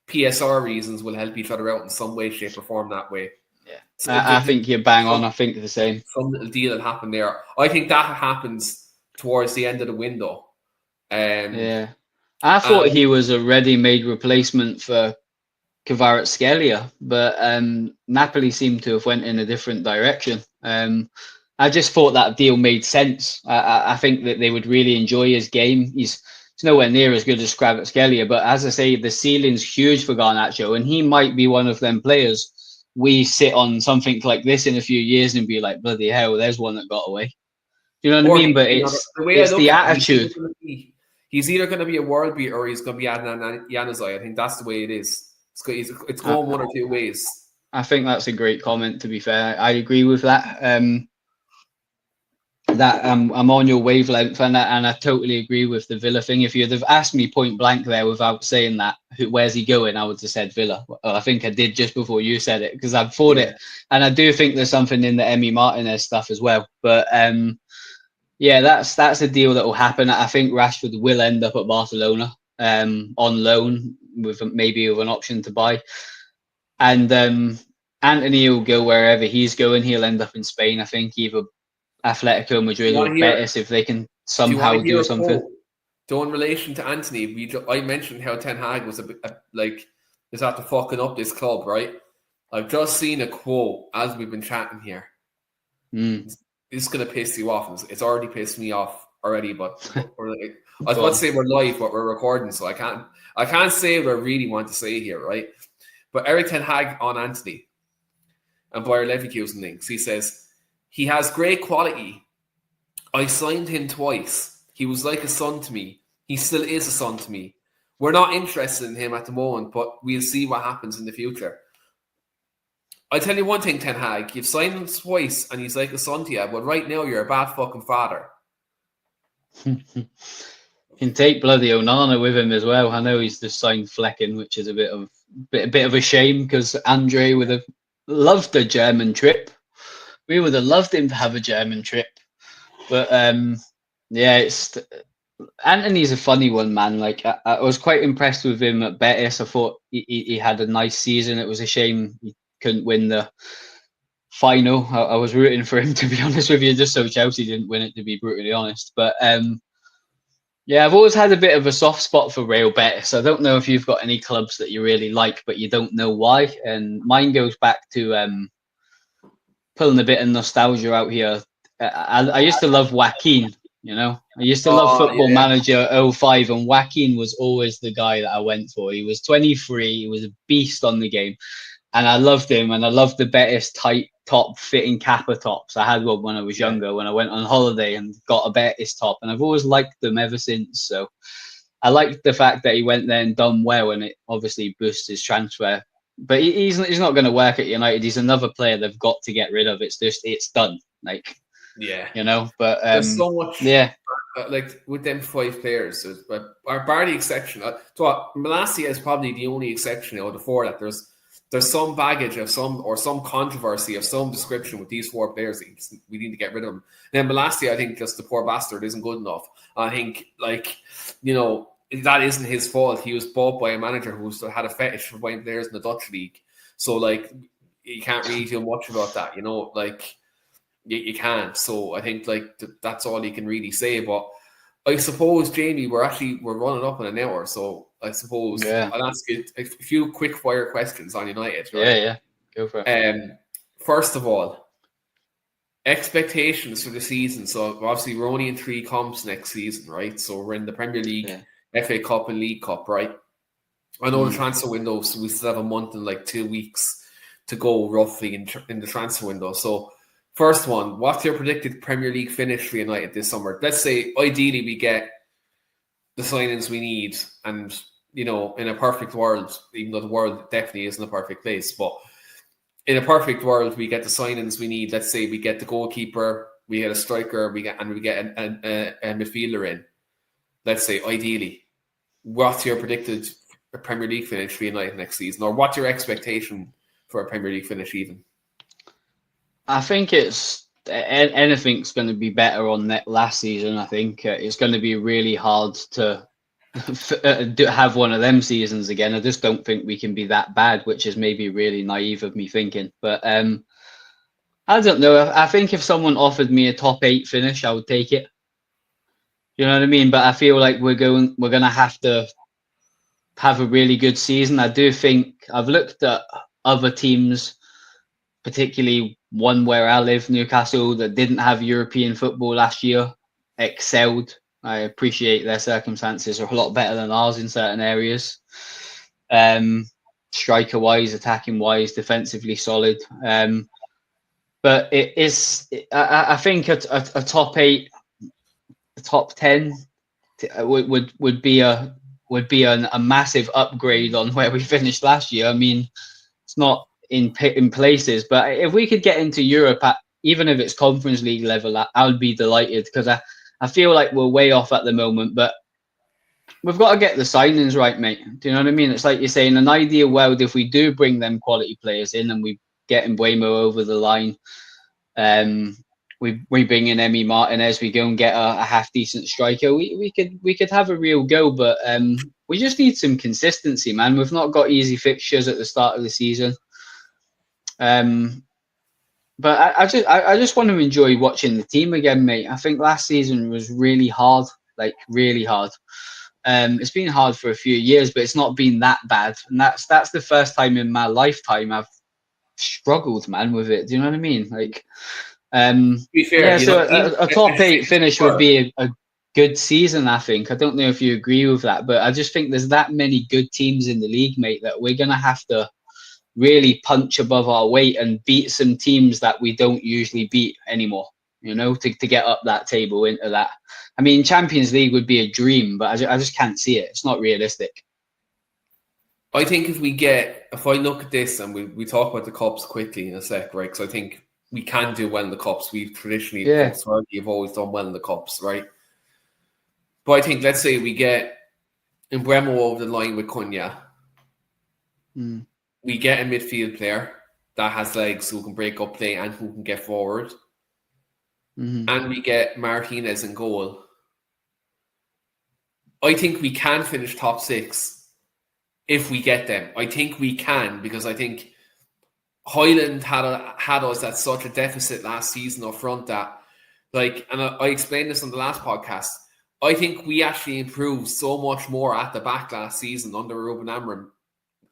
PSR reasons, will help each other out in some way, shape, or form that way. Yeah, so I think you're bang on. I think the same. Some little deal that happened there. I think that happens towards the end of the window. Yeah, I thought he was a ready-made replacement for Kvaratskhelia, but Napoli seemed to have went in a different direction. I just thought that deal made sense. I think that they would really enjoy his game. He's nowhere near as good as Kvaratskhelia, but as I say, the ceiling's huge for Garnacho, and he might be one of them players. We sit on something like this in a few years and be like, bloody hell, there's one that got away. Do you know what I mean? But it's the attitude. He's either going to be a world beater or he's going to be Adnan Januzaj. I think that's the way it is. It's going one or 2 ways. I think that's a great comment, to be fair. I agree with that. I'm on your wavelength, and I totally agree with the Villa thing. If you'd have asked me point blank there without saying that, where's he going, I would have said Villa. Well, I think I did just before you said it, because I've thought it, and I do think there's something in the Emi Martinez stuff as well. But yeah, that's a deal that will happen. I think Rashford will end up at Barcelona on loan with maybe an option to buy, and Anthony will go wherever he's going. He'll end up in Spain, I think, either Atletico Madrid or Betis, if they can somehow do something. So in relation to Anthony, I mentioned how Ten Hag was is after fucking up this club, right? I've just seen a quote as we've been chatting here. It's going to piss you off. It's already pissed me off already, but I was about to say we're live, but we're recording, so I can't say what I really want to say here, right? But Eric Ten Hag on Anthony and Bayer Leverkusen links. He says, he has great quality. I signed him twice. He was like a son to me. He still is a son to me. We're not interested in him at the moment, but we'll see what happens in the future. I tell you one thing, Ten Hag, you've signed him twice and he's like a son to you, but right now you're a bad fucking father. Can take bloody Onana with him as well. I know he's just signed Flecken, which is a bit of a shame because Andre would have loved a German trip. We would have loved him to have a German trip, but it's Anthony's a funny one, man. Like I was quite impressed with him at Betis. I thought he had a nice season. It was a shame he couldn't win the final. I was rooting for him, to be honest with you, just so Chelsea didn't win it, to be brutally honest. But I've always had a bit of a soft spot for Real Betis. I don't know if you've got any clubs that you really like, but you don't know why. And mine goes back to pulling a bit of nostalgia out here. I used to love Joaquin. I used to love Football Manager 05, and Joaquin was always the guy that I went for. He was 23. He was a beast on the game. And I loved him, and I loved the Betis tight top fitting Kappa tops. I had one when I was younger, when I went on holiday and got a Betis top, and I've always liked them ever since. So I liked the fact that he went there and done well, and it obviously boosted his transfer. But he's not going to work at United. He's another player they've got to get rid of. It's done. But there's so much. Like with them 5 players, bar the exception. Malacia is probably the only exception out of the 4 that there's some baggage of some controversy of some description with these 4 players. We need to get rid of them. And then Malacia, I think, just the poor bastard isn't good enough. I think, that isn't his fault. He was bought by a manager who had a fetish for buying players in the Dutch league. So, you can't really do much about that. You can't. So I think that's all you can really say. But I suppose, Jamie, we're running up in an hour, so I suppose I'll ask you a few quick fire questions on United. Right? Yeah, go for it. First of all, expectations for the season. So obviously we're only in 3 comps next season, right? So we're in the Premier League, FA Cup, and League Cup, right? I know the transfer window, so we still have a month and 2 weeks to go roughly in the transfer window. So first one, what's your predicted Premier League finish for United this summer? Let's say ideally we get the signings we need, and in a perfect world, even though the world definitely isn't a perfect place, but in a perfect world we get the signings we need. Let's say we get the goalkeeper, we get a striker, we get a midfielder in. Let's say ideally, what's your predicted Premier League finish for United next season, or what's your expectation for a Premier League finish even? I think anything's going to be better on that last season. I think it's going to be really hard to have one of them seasons again. I just don't think we can be that bad, which is maybe really naive of me thinking. But I don't know. I think if someone offered me a top 8 finish, I would take it. You know what I mean? But I feel like we're going to have to have a really good season. I do think I've looked at other teams, particularly one where I live, Newcastle, that didn't have European football last year, excelled. I appreciate their circumstances are a lot better than ours in certain areas. Striker-wise, attacking-wise, defensively solid. But I think a top 8, a top 10 would be a massive upgrade on where we finished last year. I mean, it's not in places, but if we could get into Europe even if it's Conference League level, I would be delighted, because I feel like we're way off at the moment, but we've got to get the signings right, mate. Do you know what I mean? It's like you're saying, in an ideal world, if we do bring them quality players in and we get Mbeumo over the line, we bring in Emi Martinez, we go and get a half decent striker, we could have a real go, but we just need some consistency, man. We've not got easy fixtures at the start of the season. But I just want to enjoy watching the team again, mate. I think last season was really hard, really hard. It's been hard for a few years, but it's not been that bad. And that's the first time in my lifetime I've struggled, man, with it. Do you know what I mean? To be fair, so a top 8 finish would be a good season, I think. I don't know if you agree with that, but I just think there's that many good teams in the league, mate, that we're going to have to really punch above our weight and beat some teams that we don't usually beat anymore, to get up that table into that. I mean, Champions League would be a dream, but I just can't see it. It's not realistic. I think if I look at this, and we talk about the Cups quickly in a sec, right? Because I think we can do well in the Cups. We've traditionally, you've always done well in the Cups, right? But I think, let's say we get Mbeumo over the line with Cunha. We get a midfield player that has legs, who can break up play and who can get forward. And we get Martinez in goal. I think we can finish top 6 if we get them. I think we can, because I think Highland had us at such a deficit last season up front that, and I explained this on the last podcast, I think we actually improved so much more at the back last season under Ruben Amorim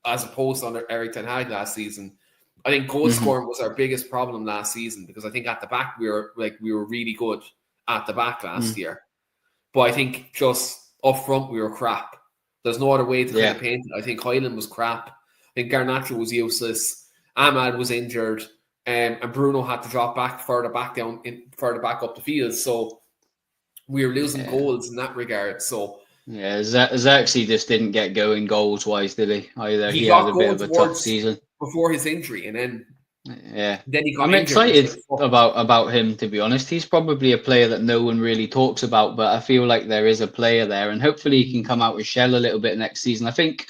as opposed to under Eric Ten Hag last season. I think goal scoring was our biggest problem last season, because I think at the back we were really good at the back last year. But I think just up front we were crap. There's no other way to kind of paint it. I think Highland was crap. I think Garnacho was useless. Ahmad was injured. And Bruno had to drop further back up the field. So we were losing goals in that regard. So Xerxes just didn't get going goals-wise, did he? Either he got had a bit of a tough season before his injury, and then he got I'm excited about him, to be honest. He's probably a player that no one really talks about, but I feel like there is a player there, and hopefully he can come out with shell a little bit next season. I think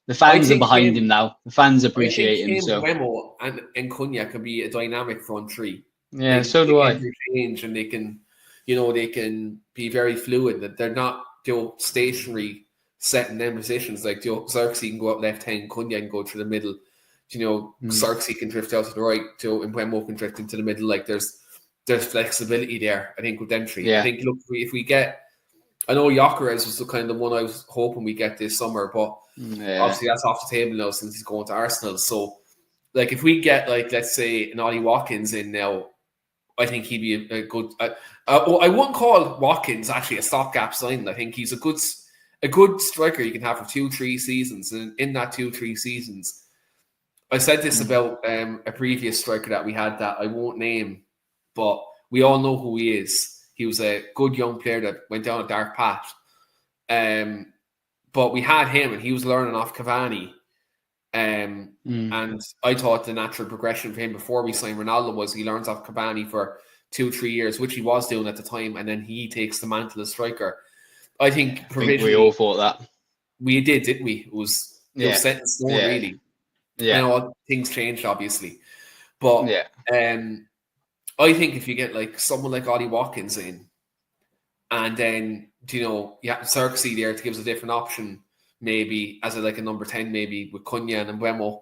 the fans are behind him now. The fans appreciate him. So Mbeumo and Cunha could be a dynamic front three. Yeah, so do I. Interchange, and they can be very fluid. That they're not stationary, set in them positions. Like Xerxes can go out left hand, Cunha can go through the middle. Xerxes can drift out to the right, and Mbeumo can drift into the middle. Like there's flexibility there, I think, with them three. I think, look, if we get, I know Gyökeres was the kind of one I was hoping we get this summer, but obviously that's off the table now since he's going to Arsenal. So, if we get, let's say, an Ollie Watkins in now, I think he'd be a good. I wouldn't call Watkins actually a stopgap signing. I think he's a good striker you can have for 2-3 seasons, and in that 2-3 seasons. I said this about a previous striker that we had that I won't name, but we all know who he is. He was a good young player that went down a dark path. But we had him, and he was learning off Cavani. And I thought the natural progression for him before we signed Ronaldo was he learns off Cavani for 2-3 years, which he was doing at the time, and then he takes the mantle as striker. I think we all thought that. We did, didn't we? It was set in stone, really. Yeah, I know things changed, obviously, but I think if you get someone like Ollie Watkins in, and then you have Xerxes there to give us a different option, maybe as a number 10, maybe with Cunha and Mbeumo,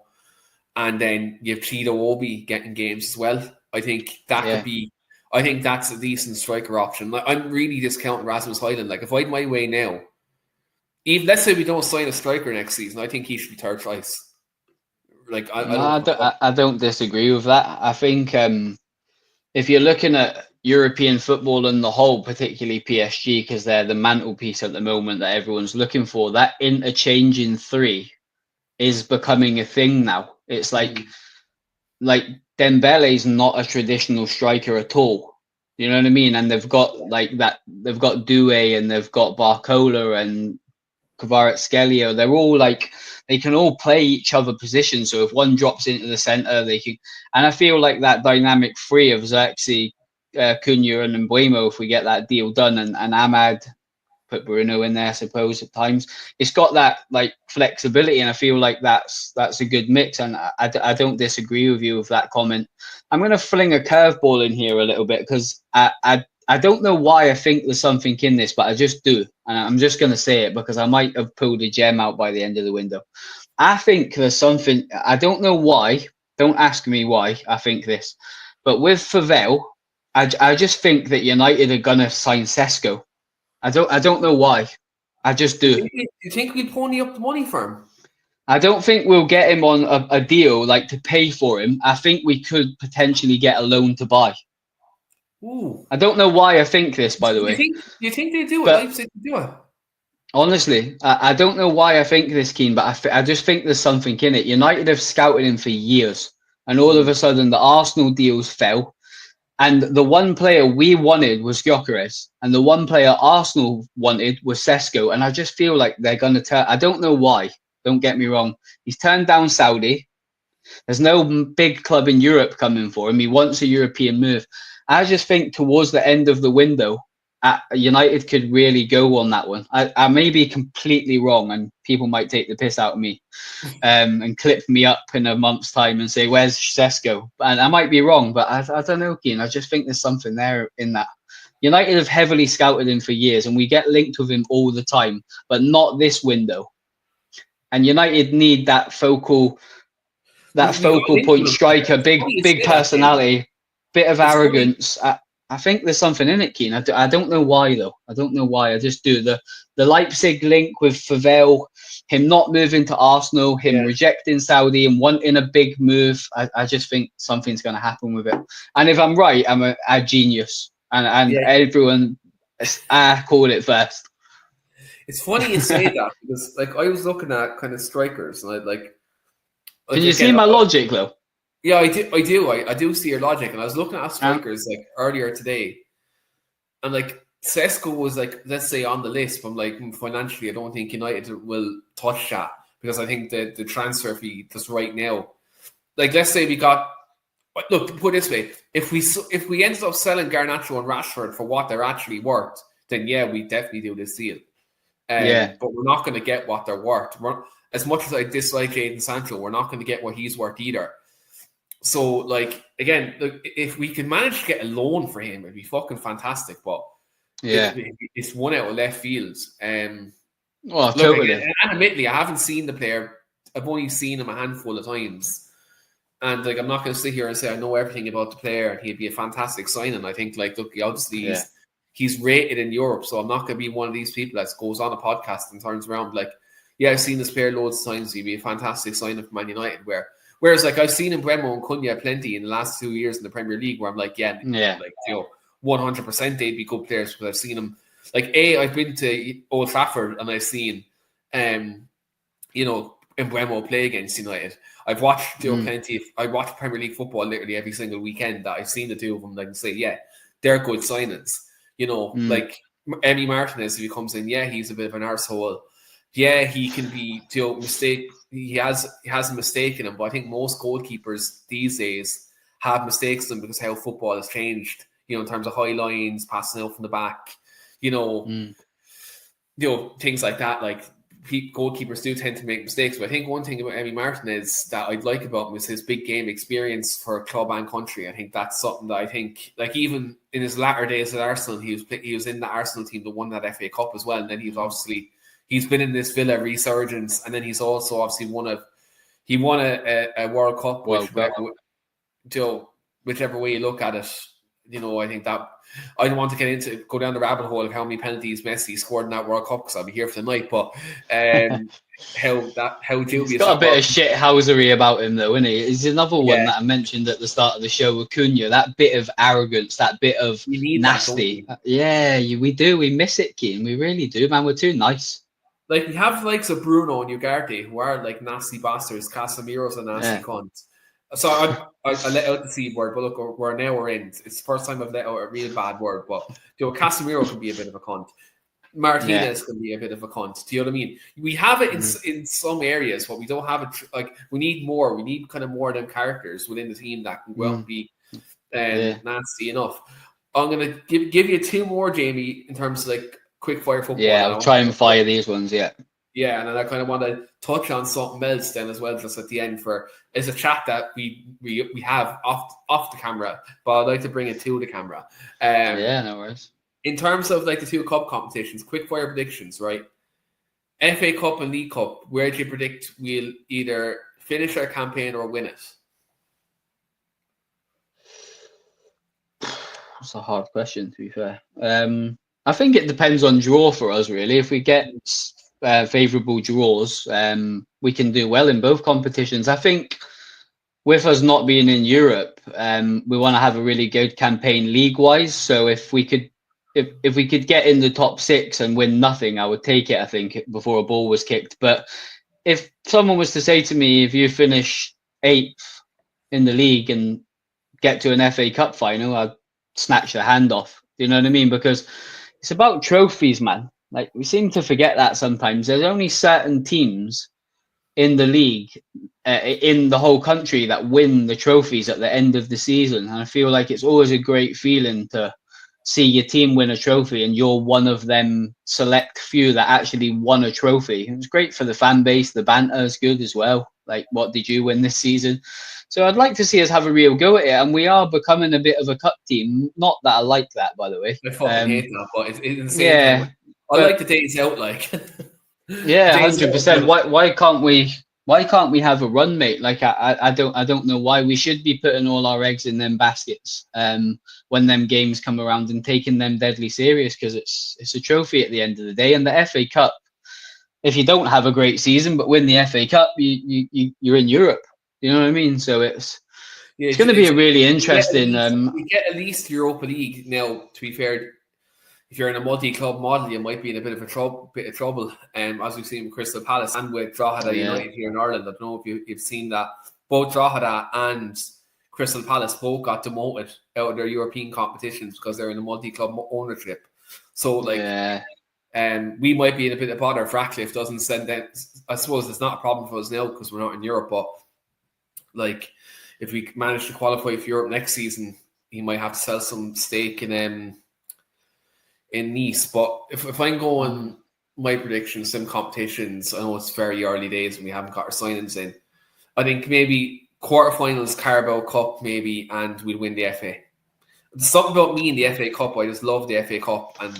and then you have Chido Obi getting games as well. I think that could be. I think that's a decent striker option. I'm really discounting Rasmus Højlund. If I had my way now, even let's say we don't sign a striker next season, I think he should be third choice. I don't disagree with that. I think if you're looking at European football in the whole, particularly PSG, because they're the mantelpiece at the moment that everyone's looking for, that interchanging three is becoming a thing now. It's like Dembele's not a traditional striker at all. You know what I mean? And they've got they've got Doué and they've got Barcola and Kvaratskhelia. They're all they can all play each other positions. So if one drops into the center, they can. And I feel like that dynamic three of Xerxes, Cunha, and Mbeumo, if we get that deal done, and Ahmad, put Bruno in there, I suppose at times, it's got that flexibility, and I feel like that's a good mix. And I don't disagree with you with that comment. I'm going to fling a curveball in here a little bit because I don't know why I think there's something in this, but I just do. And I'm just going to say it because I might have pulled a gem out by the end of the window. I think there's something, I don't know why, don't ask me why I think this, but with Favell, I just think that United are going to sign Sesko. I don't know why. I just do. You think we pony up the money for him? I don't think we'll get him on a deal to pay for him. I think we could potentially get a loan to buy. Ooh. I don't know why I think this, by the way, You think they do it? but Leipzig do it. honestly, I don't know why I think this, Keane, but I just think there's something in it. United have scouted him for years, and all of a sudden the Arsenal deals fell. And the one player we wanted was Gyökeres, and the one player Arsenal wanted was Sesko. And I just feel like they're going to turn. I don't know why. Don't get me wrong. He's turned down Saudi. There's no big club in Europe coming for him. He wants a European move. I just think towards the end of the window, United could really go on that one. I may be completely wrong, and people might take the piss out of me and clip me up in a month's time and say, "Where's Sesko?" And I might be wrong, but I don't know, Keane. I just think there's something there in that. United have heavily scouted him for years, and we get linked with him all the time, but not this window. And United need that focal We got linked point with him. striker, It's funny you big say that, Jamie. personality, bit of It's funny. arrogance. I think there's something in it, Keane. I don't know why though. I don't know why. I just do the Leipzig link with Favell, him not moving to Arsenal, him Yeah. rejecting Saudi and wanting a big move. I just think something's going to happen with it. And if I'm right, I'm a genius, and Yeah. everyone I called it first. It's funny you say that because like I was looking at kind of strikers and I like Can you see again, my logic though? yeah, I do see your logic, and I was looking at strikers like earlier today, and like Sesko was like, let's say on the list, but I'm like financially, I don't think United will touch that because I think the transfer fee just right now, like let's say we got, look, put it this way, if we ended up selling Garnacho and Rashford for what they're actually worth, then yeah, we definitely do this deal. Yeah. But we're not going to get what they're worth. As much as I dislike Jadon Sancho, we're not going to get what he's worth either. So, like, again, look, if we can manage to get a loan for him, it'd be fucking fantastic. But Yeah. it's one out of left field. Well, Look, totally. and admittedly, I haven't seen the player. I've only seen him a handful of times. And, like, I'm not going to sit here and say I know everything about the player and he'd be a fantastic signing. I think, like, look, obviously he's rated in Europe, so I'm not going to be one of these people that goes on a podcast and turns around like, yeah, I've seen this player loads of times. He'd be a fantastic signing for Man United. Whereas, like, I've seen Mbeumo and Cunha plenty in the last 2 years in the Premier League where I'm like, like, 100% they'd be good players because I've seen them. Like, I've been to Old Trafford and I've seen, Mbeumo play against United. I've watched plenty. I watch Premier League football literally every single weekend. That I've seen the two of them. I can say, yeah, they're good signings. Like Emi Martinez, if he comes in, yeah, he's a bit of an arsehole. Yeah, he can be mistake. He has a mistake in him, but I think most goalkeepers these days have mistakes in them because how football has changed. In terms of high lines, passing out from the back. Things like that. Like goalkeepers do tend to make mistakes, but I think one thing about Emi Martinez that I'd like about him is his big game experience for club and country. I think that's something that I think, like, even in his latter days at Arsenal, he was in the Arsenal team that won that FA Cup as well, and then he's been in this Villa resurgence, and then he's also obviously won a World Cup, whichever way you look at it. I think that I don't want to go down the rabbit hole of how many penalties Messi scored in that World Cup because I'll be here for the night. But how dubious. He's got a bit of shithousery about him, though, isn't he? He's another one that I mentioned at the start of the show with Cunha. That bit of arrogance, that bit of nasty. We do. We miss it, Keane. We really do, man. We're too nice. Like, we have the likes of Bruno and Ugarte who are like nasty bastards. Casemiro's a nasty cunt. So I let out the C word, but look, we're in. It's the first time I've let out a real bad word. But Casemiro can be a bit of a cunt. Martinez can be a bit of a cunt. Do you know what I mean? We have it in some areas, but we don't have it. Like, we need more. We need kind of more of them characters within the team that can go out and be nasty enough. I'm gonna give you two more, Jamie, in terms of like quick fire football. Yeah, I'll try and fire these ones. Yeah. Yeah, and then I kind of want to touch on something else then as well, just at the end it's a chat that we have off the camera, but I'd like to bring it to the camera. No worries. In terms of like the two cup competitions, quick fire predictions, right? FA Cup and League Cup, where do you predict we'll either finish our campaign or win it? That's a hard question, to be fair. I think it depends on draw for us, really. If we get favourable draws, we can do well in both competitions. I think with us not being in Europe, we want to have a really good campaign league-wise. So if we could get in the top 6 and win nothing, I would take it, I think, before a ball was kicked. But if someone was to say to me, if you finish 8th in the league and get to an FA Cup final, I'd snatch the hand off. Do you know what I mean? Because it's about trophies, man. Like, we seem to forget that sometimes. There's only certain teams in the league, in the whole country, that win the trophies at the end of the season. And I feel like it's always a great feeling to see your team win a trophy and you're one of them select few that actually won a trophy. It was great for the fan base. The banter is good as well. Like, what did you win this season? So I'd like to see us have a real go at it. And we are becoming a bit of a cup team. Not that I like that, by the way. I fucking hate that, but it's at the same Yeah, time, I like the days out, like. yeah, Days out, 100%. Why can't we have a run, mate? Like, I don't know why we should be putting all our eggs in them baskets when them games come around and taking them deadly serious, because it's a trophy at the end of the day. And the FA Cup, if you don't have a great season but win the FA Cup, you're in Europe. You know what I mean? So it's going to be a really interesting. You get at least Europa League now. To be fair, if you're in a multi-club model, you might be in a bit of trouble. As we've seen with Crystal Palace and with Drogheda United here in Ireland. I don't know if you've seen that. Both Drogheda and Crystal Palace both got demoted out of their European competitions because they're in a multi-club ownership. So, we might be in a bit of bother if Ratcliffe doesn't send them. I suppose it's not a problem for us now because we're not in Europe, but like, if we manage to qualify for Europe next season, he might have to sell some stake in Nice. But if I'm going my predictions, some competitions, I know it's very early days and we haven't got our signings in. I think maybe quarterfinals, Carabao Cup, maybe, and we'll win the FA. There's something about me in the FA Cup. I just love the FA Cup, and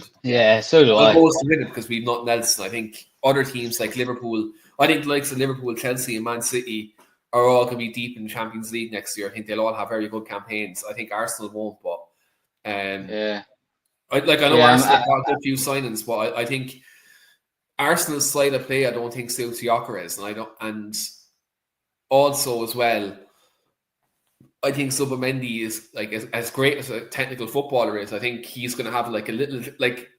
so do I. I'll go to win it because we've nothing else. I think other teams like Liverpool, I think the likes of Liverpool, Chelsea, and Man City are all going to be deep in the Champions League next year. I think they'll all have very good campaigns. I think Arsenal won't, but I know Arsenal got a few signings, but I think Arsenal's style of play, I don't think suits Gyökeres, and also as well, I think Zubimendi is like as great as a technical footballer is. I think he's going to have like a little, like,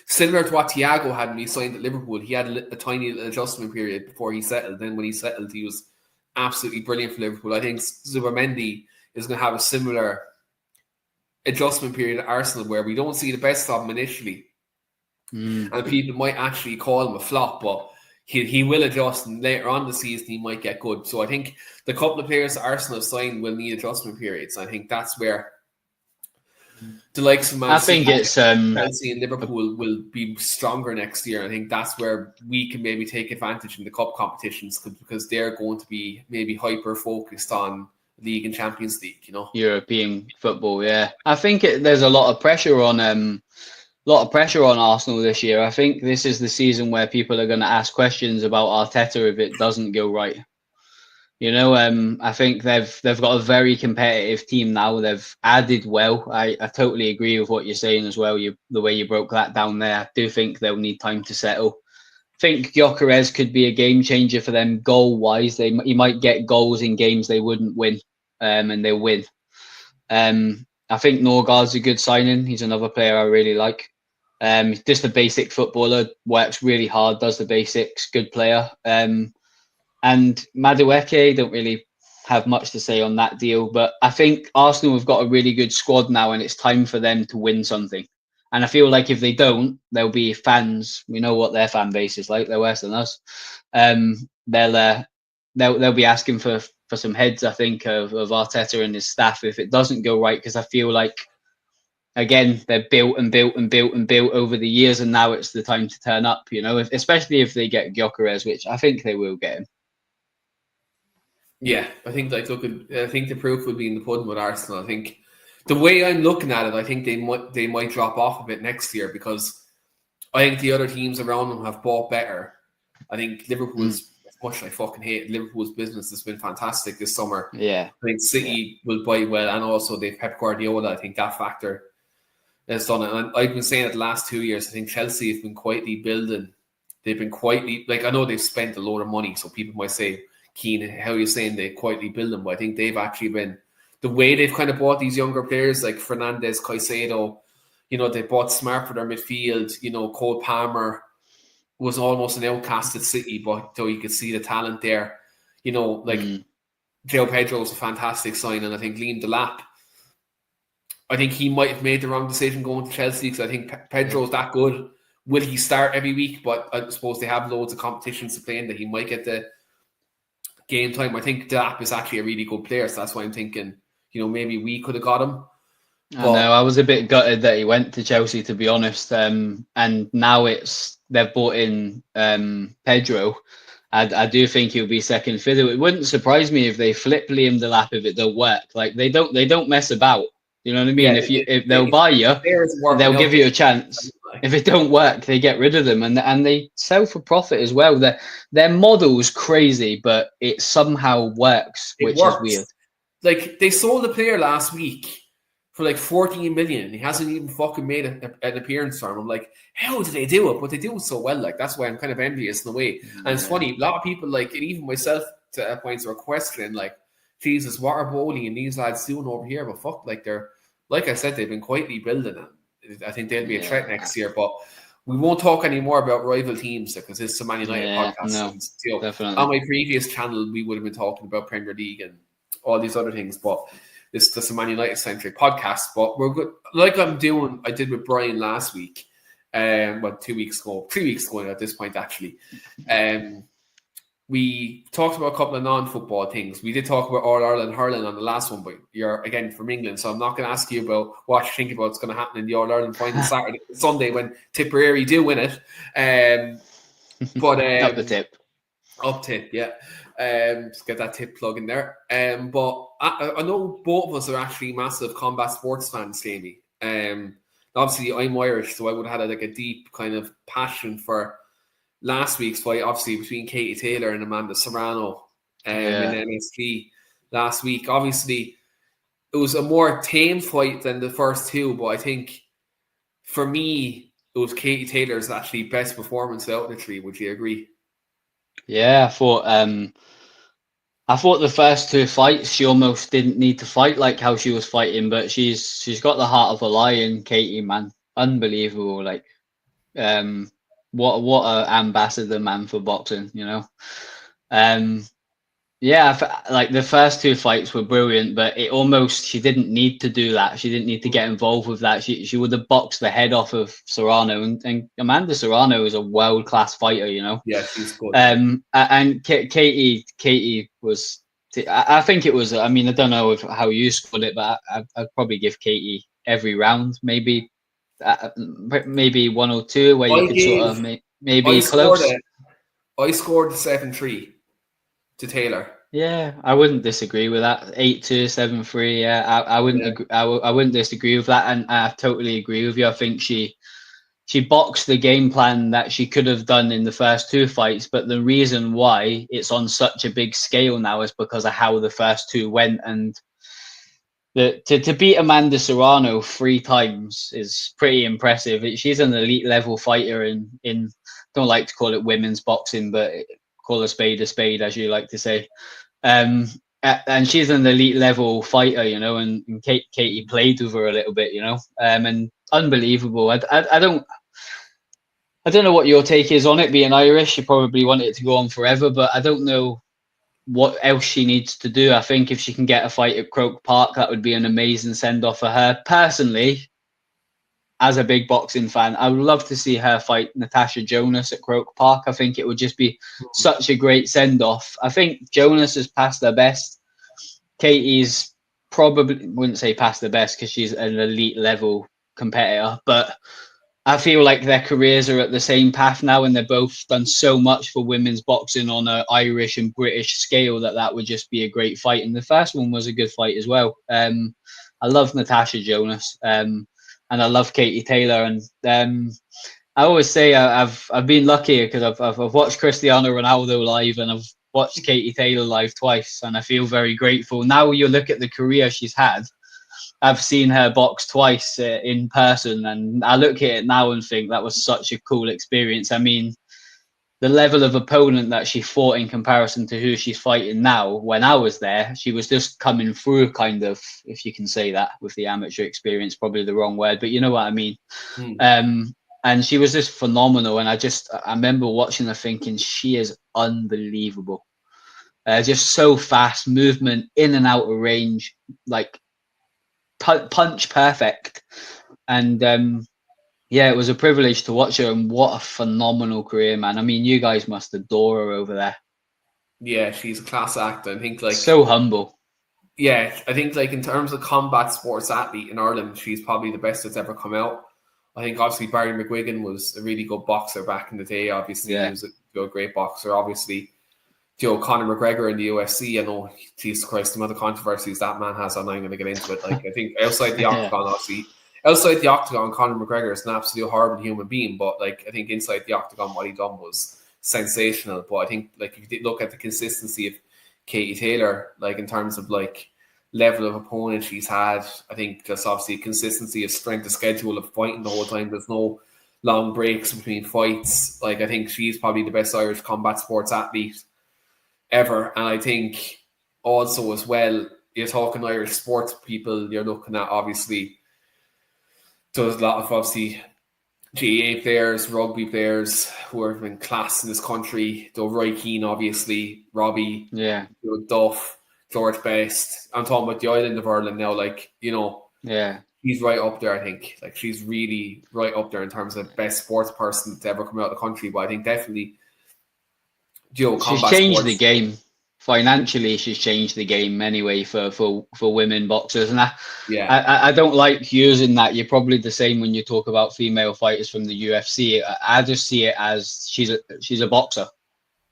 similar to what Thiago had when he signed at Liverpool. He had a tiny little adjustment period before he settled. Then when he settled, he was absolutely brilliant for Liverpool. I think Zubimendi is going to have a similar adjustment period at Arsenal where we don't see the best of him initially. And people might actually call him a flop, but he will adjust, and later on the season he might get good. So I think the couple of players that Arsenal have signed will need adjustment periods. I think that's where the likes of Man City, Chelsea and Liverpool will be stronger next year. I think that's where we can maybe take advantage in the cup competitions because they're going to be maybe hyper focused on League and Champions League, European football. Yeah, I think there's a lot of pressure on Arsenal this year. I think this is the season where people are going to ask questions about Arteta if it doesn't go right. I think they've got a very competitive team now. They've added well. I totally agree with what you're saying as well. The way you broke that down there. I do think they'll need time to settle. I think Gyökeres could be a game changer for them goal wise. He might get goals in games they wouldn't win, and they'll win. I think Norgard's a good signing. He's another player I really like. Just a basic footballer, works really hard, does the basics, good player. And Madueke, don't really have much to say on that deal, but I think Arsenal have got a really good squad now, and it's time for them to win something. And I feel like if they don't, there'll be fans. We know what their fan base is like; they're worse than us. They'll be asking for some heads, I think, of Arteta and his staff if it doesn't go right, because I feel like, again, they're built over the years, and now it's the time to turn up, especially if they get Gyökeres, which I think they will get him. Yeah, I think I think the proof would be in the pudding with Arsenal. I think the way I'm looking at it, I think they might drop off a bit next year because I think the other teams around them have bought better. I think Liverpool's, as much as I fucking hate Liverpool's business, has been fantastic this summer. Yeah, I think City will buy well, and also they've Pep Guardiola. I think that factor has done it. And I've been saying it the last 2 years. I think Chelsea have been quietly building. They've been quietly, like, I know they've spent a load of money, so people might say, Keane, how you're saying they quietly build them, but I think they've actually been the way they've kind of bought these younger players like Fernandes, Caicedo. They bought smart for their midfield. Cole Palmer was almost an outcast at City, but though you could see the talent there. Joe Pedro's a fantastic sign, and I think Liam Delap, I think he might have made the wrong decision going to Chelsea because I think Pedro's that good. Will he start every week? But I suppose they have loads of competitions to play in that he might get the game time. I think Delap is actually a really good player, so that's why I'm thinking, maybe we could have got him. I know. I was a bit gutted that he went to Chelsea, to be honest. And now they've brought in Pedro. I do think he'll be second fiddle. It wouldn't surprise me if they flip Liam Delap if it don't work. Like they don't mess about. You know what I mean? Yeah, if they'll buy you, they'll give you a chance. If it don't work, they get rid of them, and they sell for profit as well. Their model's crazy, but it somehow works, which is weird. Like they sold a player last week for like 14 million. He hasn't even fucking made an appearance for him. I'm like, how did they do it? But they do it so well. Like that's why I'm kind of envious in a way. And it's funny, a lot of people like, and even myself to points are questioning like, Jesus, what are Bowley and these lads doing over here? But fuck, like they're, like I said, they've been quietly building it. I think they'll be a threat next year. But we won't talk anymore about rival teams because it's a Man United podcast. No, definitely. On my previous channel, we would have been talking about Premier League and all these other things, but it's just a Man United centric podcast. But we're good, like I did with Bryan last week, 3 weeks ago at this point actually. We talked about a couple of non-football things. We did talk about All-Ireland hurling on the last one, but you're again from England, so I'm not going to ask you about what you think about what's going to happen in the All-Ireland final Sunday when Tipperary do win it. But up the tip. Up tip, yeah. Just get that tip plug in there. But I know both of us are actually massive combat sports fans, Jamie. Obviously, I'm Irish, so I would have had a deep kind of passion for last week's fight, obviously, between Katie Taylor and Amanda Serrano in NXT last week. Obviously, it was a more tame fight than the first two, but I think for me, it was Katie Taylor's actually best performance out of the three. Would you agree? Yeah, I thought the first two fights she almost didn't need to fight like how she was fighting, but she's got the heart of a lion, Katie, man. Unbelievable. Like what a ambassador, man, for boxing, like the first two fights were brilliant, but she didn't need to do that. She didn't need to get involved with that. She would have boxed the head off of Serrano, and Amanda Serrano is a world-class fighter, Yeah, she's good. And Katie was, I think it was, I mean, I don't know how you scored it, but I'd probably give Katie every round, maybe 1 or 2 where you could sort of maybe close. I scored 7-3 to Taylor. Yeah, I wouldn't disagree with that. 8-2, 7-3. Yeah, I wouldn't. I wouldn't disagree with that, and I totally agree with you. I think she boxed the game plan that she could have done in the first two fights, but the reason why it's on such a big scale now is because of how the first two went, and to beat Amanda Serrano 3 times is pretty impressive. She's an elite level fighter in don't like to call it women's boxing, but call a spade, as you like to say. And she's an elite level fighter, and Katie played with her a little bit, and unbelievable. I don't know what your take is on it. Being Irish, you probably want it to go on forever, but I don't know what else she needs to do. I think if she can get a fight at Croke Park, that would be an amazing send-off for her. Personally, as a big boxing fan, I would love to see her fight Natasha Jonas at Croke Park. I think it would just be such a great send-off. I think Jonas is past her best. Katie's probably, wouldn't say past her best because she's an elite level competitor, but I feel like their careers are at the same path now, and they've both done so much for women's boxing on an Irish and British scale that would just be a great fight. And the first one was a good fight as well. I love Natasha Jonas, and I love Katie Taylor. And I always say I've been lucky because I've watched Cristiano Ronaldo live and I've watched Katie Taylor live twice, and I feel very grateful. Now you look at the career she's had. I've seen her box twice in person, and I look at it now and think that was such a cool experience. I mean, the level of opponent that she fought in comparison to who she's fighting now. When I was there, she was just coming through, kind of, if you can say that with the amateur experience, probably the wrong word, but you know what I mean. And she was just phenomenal. And I remember watching her thinking, she is unbelievable. Just so fast, movement in and out of range, like punch perfect. And yeah, it was a privilege to watch her, and what a phenomenal career, man. I mean, you guys must adore her over there. Yeah, she's a class act. I think, like, so humble. Yeah, I think, like, in terms of combat sports athlete in Ireland, she's probably the best that's ever come out. I think obviously Barry McGuigan was a really good boxer back in the day. Obviously, he was a great boxer. Obviously, Conor McGregor in the UFC. I know, Jesus Christ, the amount of controversies that man has, I'm not going to get into it. Like, I think outside the octagon, obviously, outside the octagon, Conor McGregor is an absolute horrible human being. But, like, I think inside the octagon, what he done was sensational. But I think, like, if you look at the consistency of Katie Taylor, like, in terms of, like, level of opponent she's had, I think just obviously consistency of strength of schedule of fighting the whole time. There's no long breaks between fights. Like, I think she's probably the best Irish combat sports athlete ever. And I think also as well, you're talking Irish sports people, you're looking at, obviously, there's a lot of obviously GAA players, rugby players who are in class in this country. Though Roy Keane, obviously, Robbie, Duff, George Best. I'm talking about the island of Ireland now. Like, he's right up there, I think. Like, she's really right up there in terms of best sports person to ever come out of the country. But I think definitely, she's changed the game. Financially, she's changed the game anyway for women boxers. And I don't like using that. You're probably the same when you talk about female fighters from the UFC. I just see it as she's a boxer.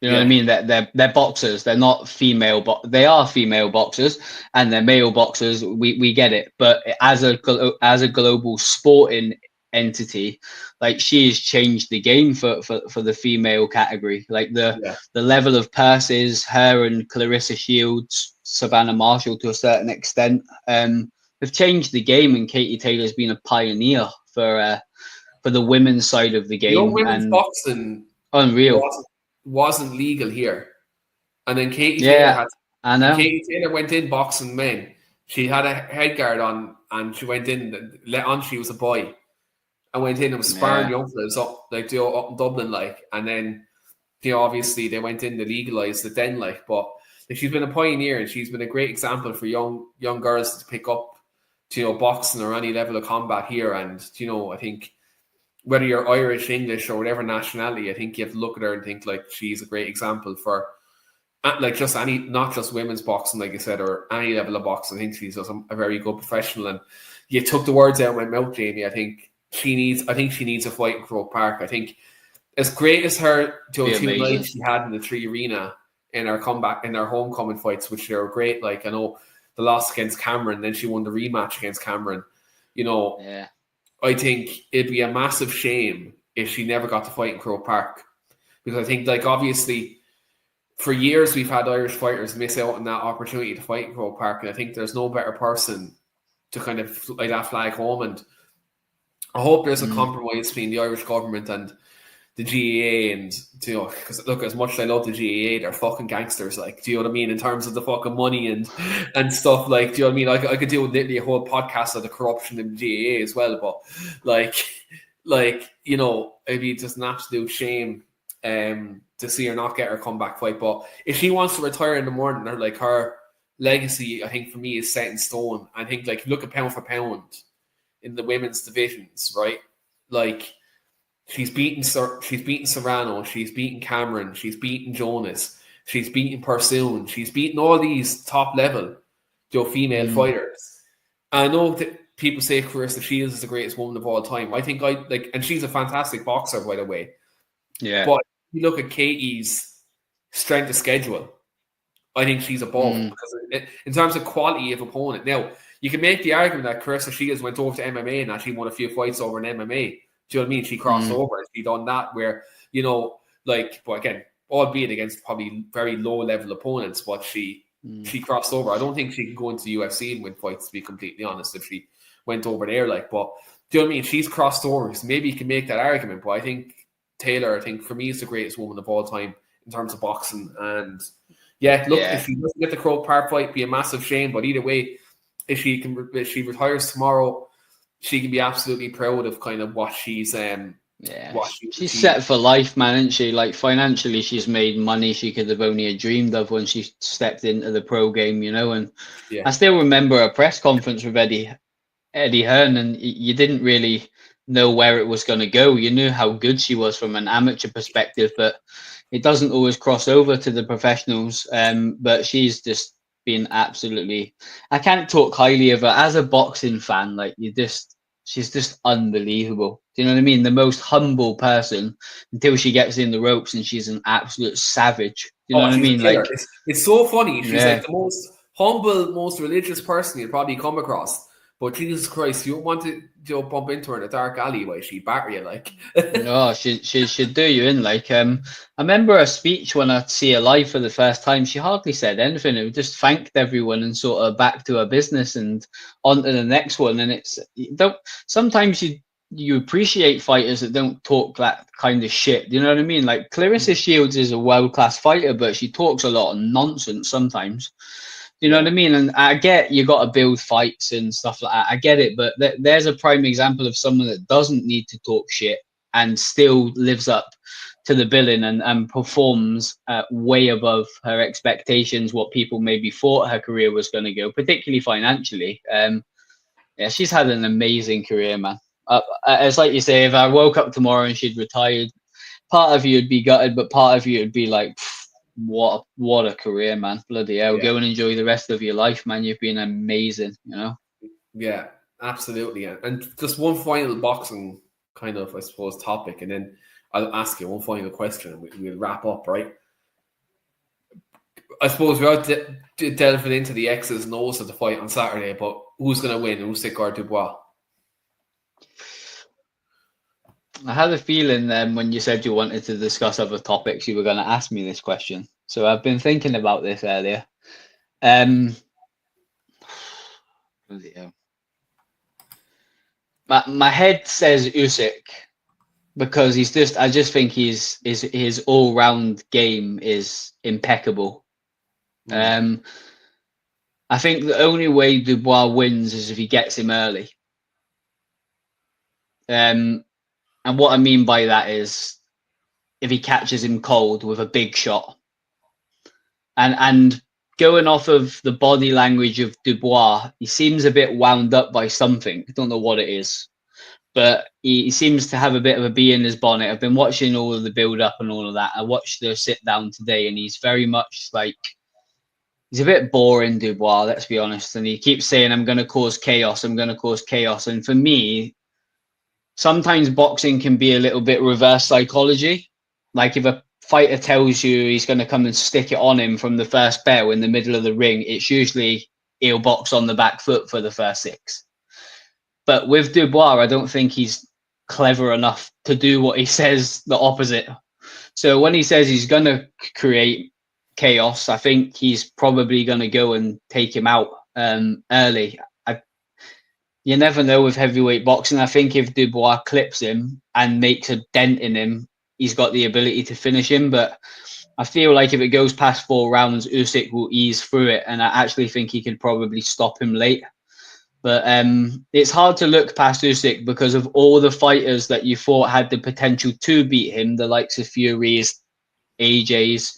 You know what I mean? They're boxers. They're not female, but they are female boxers, and they're male boxers. We get it. But as a global sporting entity, like, she's changed the game for the female category. Like, the level of purses, her and Clarissa Shields, Savannah Marshall to a certain extent, have changed the game. And Katie Taylor's been a pioneer for the women's side of the game. Women's boxing, unreal. Wasn't legal here, and then Katie Taylor went in boxing men. She had a headguard on, and she went in, let on she was a boy, and went in and was sparring young fellas up in Dublin, like. And then, obviously they went in to legalize it then, like. But, like, she's been a pioneer, and she's been a great example for young girls to pick up, boxing or any level of combat here. And I think, whether you're Irish, English, or whatever nationality, I think you have to look at her and think, like, she's a great example for, like, just any, not just women's boxing, like you said, or any level of boxing. I think she's just a very good professional. And you took the words out of my mouth, Jamie. I think she needs a fight in Croke Park. I think, as great as her 2 nights she had in the Tree Arena in her comeback, in her homecoming fights, which they were great. Like, I know the loss against Cameron, then she won the rematch against Cameron. I think it'd be a massive shame if she never got to fight in Croke Park, because I think, like, obviously, for years we've had Irish fighters miss out on that opportunity to fight in Croke Park, and I think there's no better person to kind of fly that flag home. And I hope there's a compromise between the Irish government and the GAA, and because, look, as much as I love the GAA, they're fucking gangsters. Like, do you know what I mean? In terms of the fucking money and stuff. Like, do you know what I mean? Like, I could do literally a whole podcast of the corruption in the GAA as well. But like, it'd be just an absolute shame to see her not get her comeback fight. But if she wants to retire in the morning, or, like, her legacy, I think, for me, is set in stone. I think, like, if you look at pound for pound in the women's divisions, right? Like, she's beaten Serrano, she's beaten Cameron, she's beaten Jonas, she's beaten Pursoon, she's beaten all these top level female fighters. I know that people say Clarissa Shields is the greatest woman of all time. I think and she's a fantastic boxer, by the way. Yeah. But if you look at Katie's strength of schedule, I think she's above, because in terms of quality of opponent. Now, you can make the argument that Clarissa Shields went over to MMA and actually won a few fights over in MMA. Do you know what I mean? She crossed over and she done that where, but again, albeit against probably very low level opponents, but she crossed over. I don't think she can go into the UFC and win fights, to be completely honest, if she went over there. Like, but do you know what I mean? She's crossed over, so maybe you can make that argument. But I think Taylor, I think for me is the greatest woman of all time in terms of boxing. And yeah, look, if she doesn't get the Croke Park fight, it'd be a massive shame. But either way, if she retires tomorrow, she can be absolutely proud of kind of what she's she's set for life, man, isn't she? Like financially, she's made money she could have only dreamed of when she stepped into the pro game, you know. And I still remember a press conference with Eddie Hearn, and you didn't really know where it was going to go. You knew how good she was from an amateur perspective, but it doesn't always cross over to the professionals. But she's just been absolutely, I can't talk highly of her as a boxing fan. Like she's just unbelievable. Do you know what I mean? The most humble person until she gets in the ropes, and she's an absolute savage. Do you know what I mean? Like it's so funny. She's like the most humble, most religious person you'll probably come across. But Jesus Christ, you don't want to bump into her in a dark alleyway. She'd batter you like. No, she should do you in. Like I remember her speech when I see her live for the first time. She hardly said anything. It just thanked everyone and sort of back to her business and on to the next one. And sometimes you appreciate fighters that don't talk that kind of shit. Do you know what I mean? Like Clarissa Shields is a world-class fighter, but she talks a lot of nonsense sometimes. You know what I mean? And I get you got to build fights and stuff like that. I get it. But there's a prime example of someone that doesn't need to talk shit and still lives up to the billing and performs way above her expectations, what people maybe thought her career was going to go, particularly financially. She's had an amazing career, man. It's like you say, if I woke up tomorrow and she'd retired, part of you would be gutted, but part of you would be like, what a career, man. Bloody hell. Go and enjoy the rest of your life, man. You've been amazing, you know? Yeah, absolutely. And just one final boxing kind of, I suppose, topic, and then I'll ask you one final question and we'll wrap up, right? I suppose without delving into the X's and O's of the fight on Saturday, but who's going to win, Usyk or Dubois? I had a feeling when you said you wanted to discuss other topics, you were going to ask me this question. So I've been thinking about this earlier. My head says Usyk because I just think his all-round game is impeccable. I think the only way Dubois wins is if he gets him early. And what I mean by that is if he catches him cold with a big shot. And going off of the body language of Dubois, he seems a bit wound up by something. I don't know what it is. But he seems to have a bit of a bee in his bonnet. I've been watching all of the build-up and all of that. I watched the sit-down today, and he's very much like... He's a bit boring, Dubois, let's be honest. And he keeps saying, I'm going to cause chaos. I'm going to cause chaos. And for me... Sometimes boxing can be a little bit reverse psychology. Like if a fighter tells you he's going to come and stick it on him from the first bell in the middle of the ring, it's usually he'll box on the back foot for the first 6. But with Dubois, I don't think he's clever enough to do what he says the opposite. So when he says he's going to create chaos, I think he's probably going to go and take him out early. You never know with heavyweight boxing. I think if Dubois clips him and makes a dent in him, he's got the ability to finish him. But I feel like if it goes past 4 rounds, Usyk will ease through it. And I actually think he could probably stop him late. But it's hard to look past Usyk because of all the fighters that you thought had the potential to beat him, the likes of Fury's, AJ's.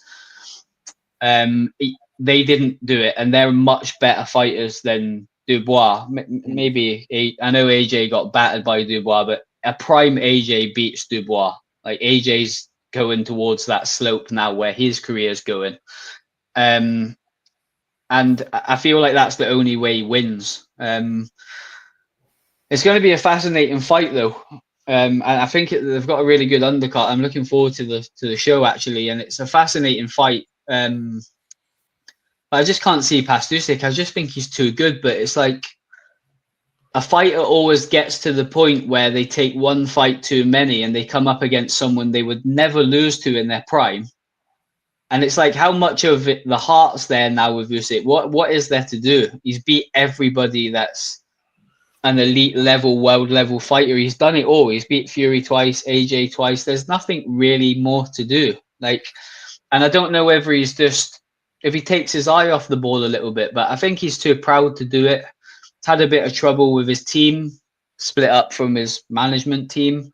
They didn't do it. And they're much better fighters than Dubois. Maybe I know AJ got battered by Dubois, but a prime AJ beats Dubois. Like AJ's going towards that slope now where his career's going. And I feel like that's the only way he wins. It's going to be a fascinating fight though. And I think they've got a really good undercut. I'm looking forward to the show actually, and it's a fascinating fight. I just can't see past Usyk. I just think he's too good. But it's like a fighter always gets to the point where they take one fight too many and they come up against someone they would never lose to in their prime. And it's like, how much of it, the heart's there now with Usyk? What is there to do? He's beat everybody that's an elite level, world level fighter. He's done it all. He's beat Fury twice, AJ twice. There's nothing really more to do. And I don't know whether if he takes his eye off the ball a little bit, but I think he's too proud to do it. He's had a bit of trouble with his team, split up from his management team.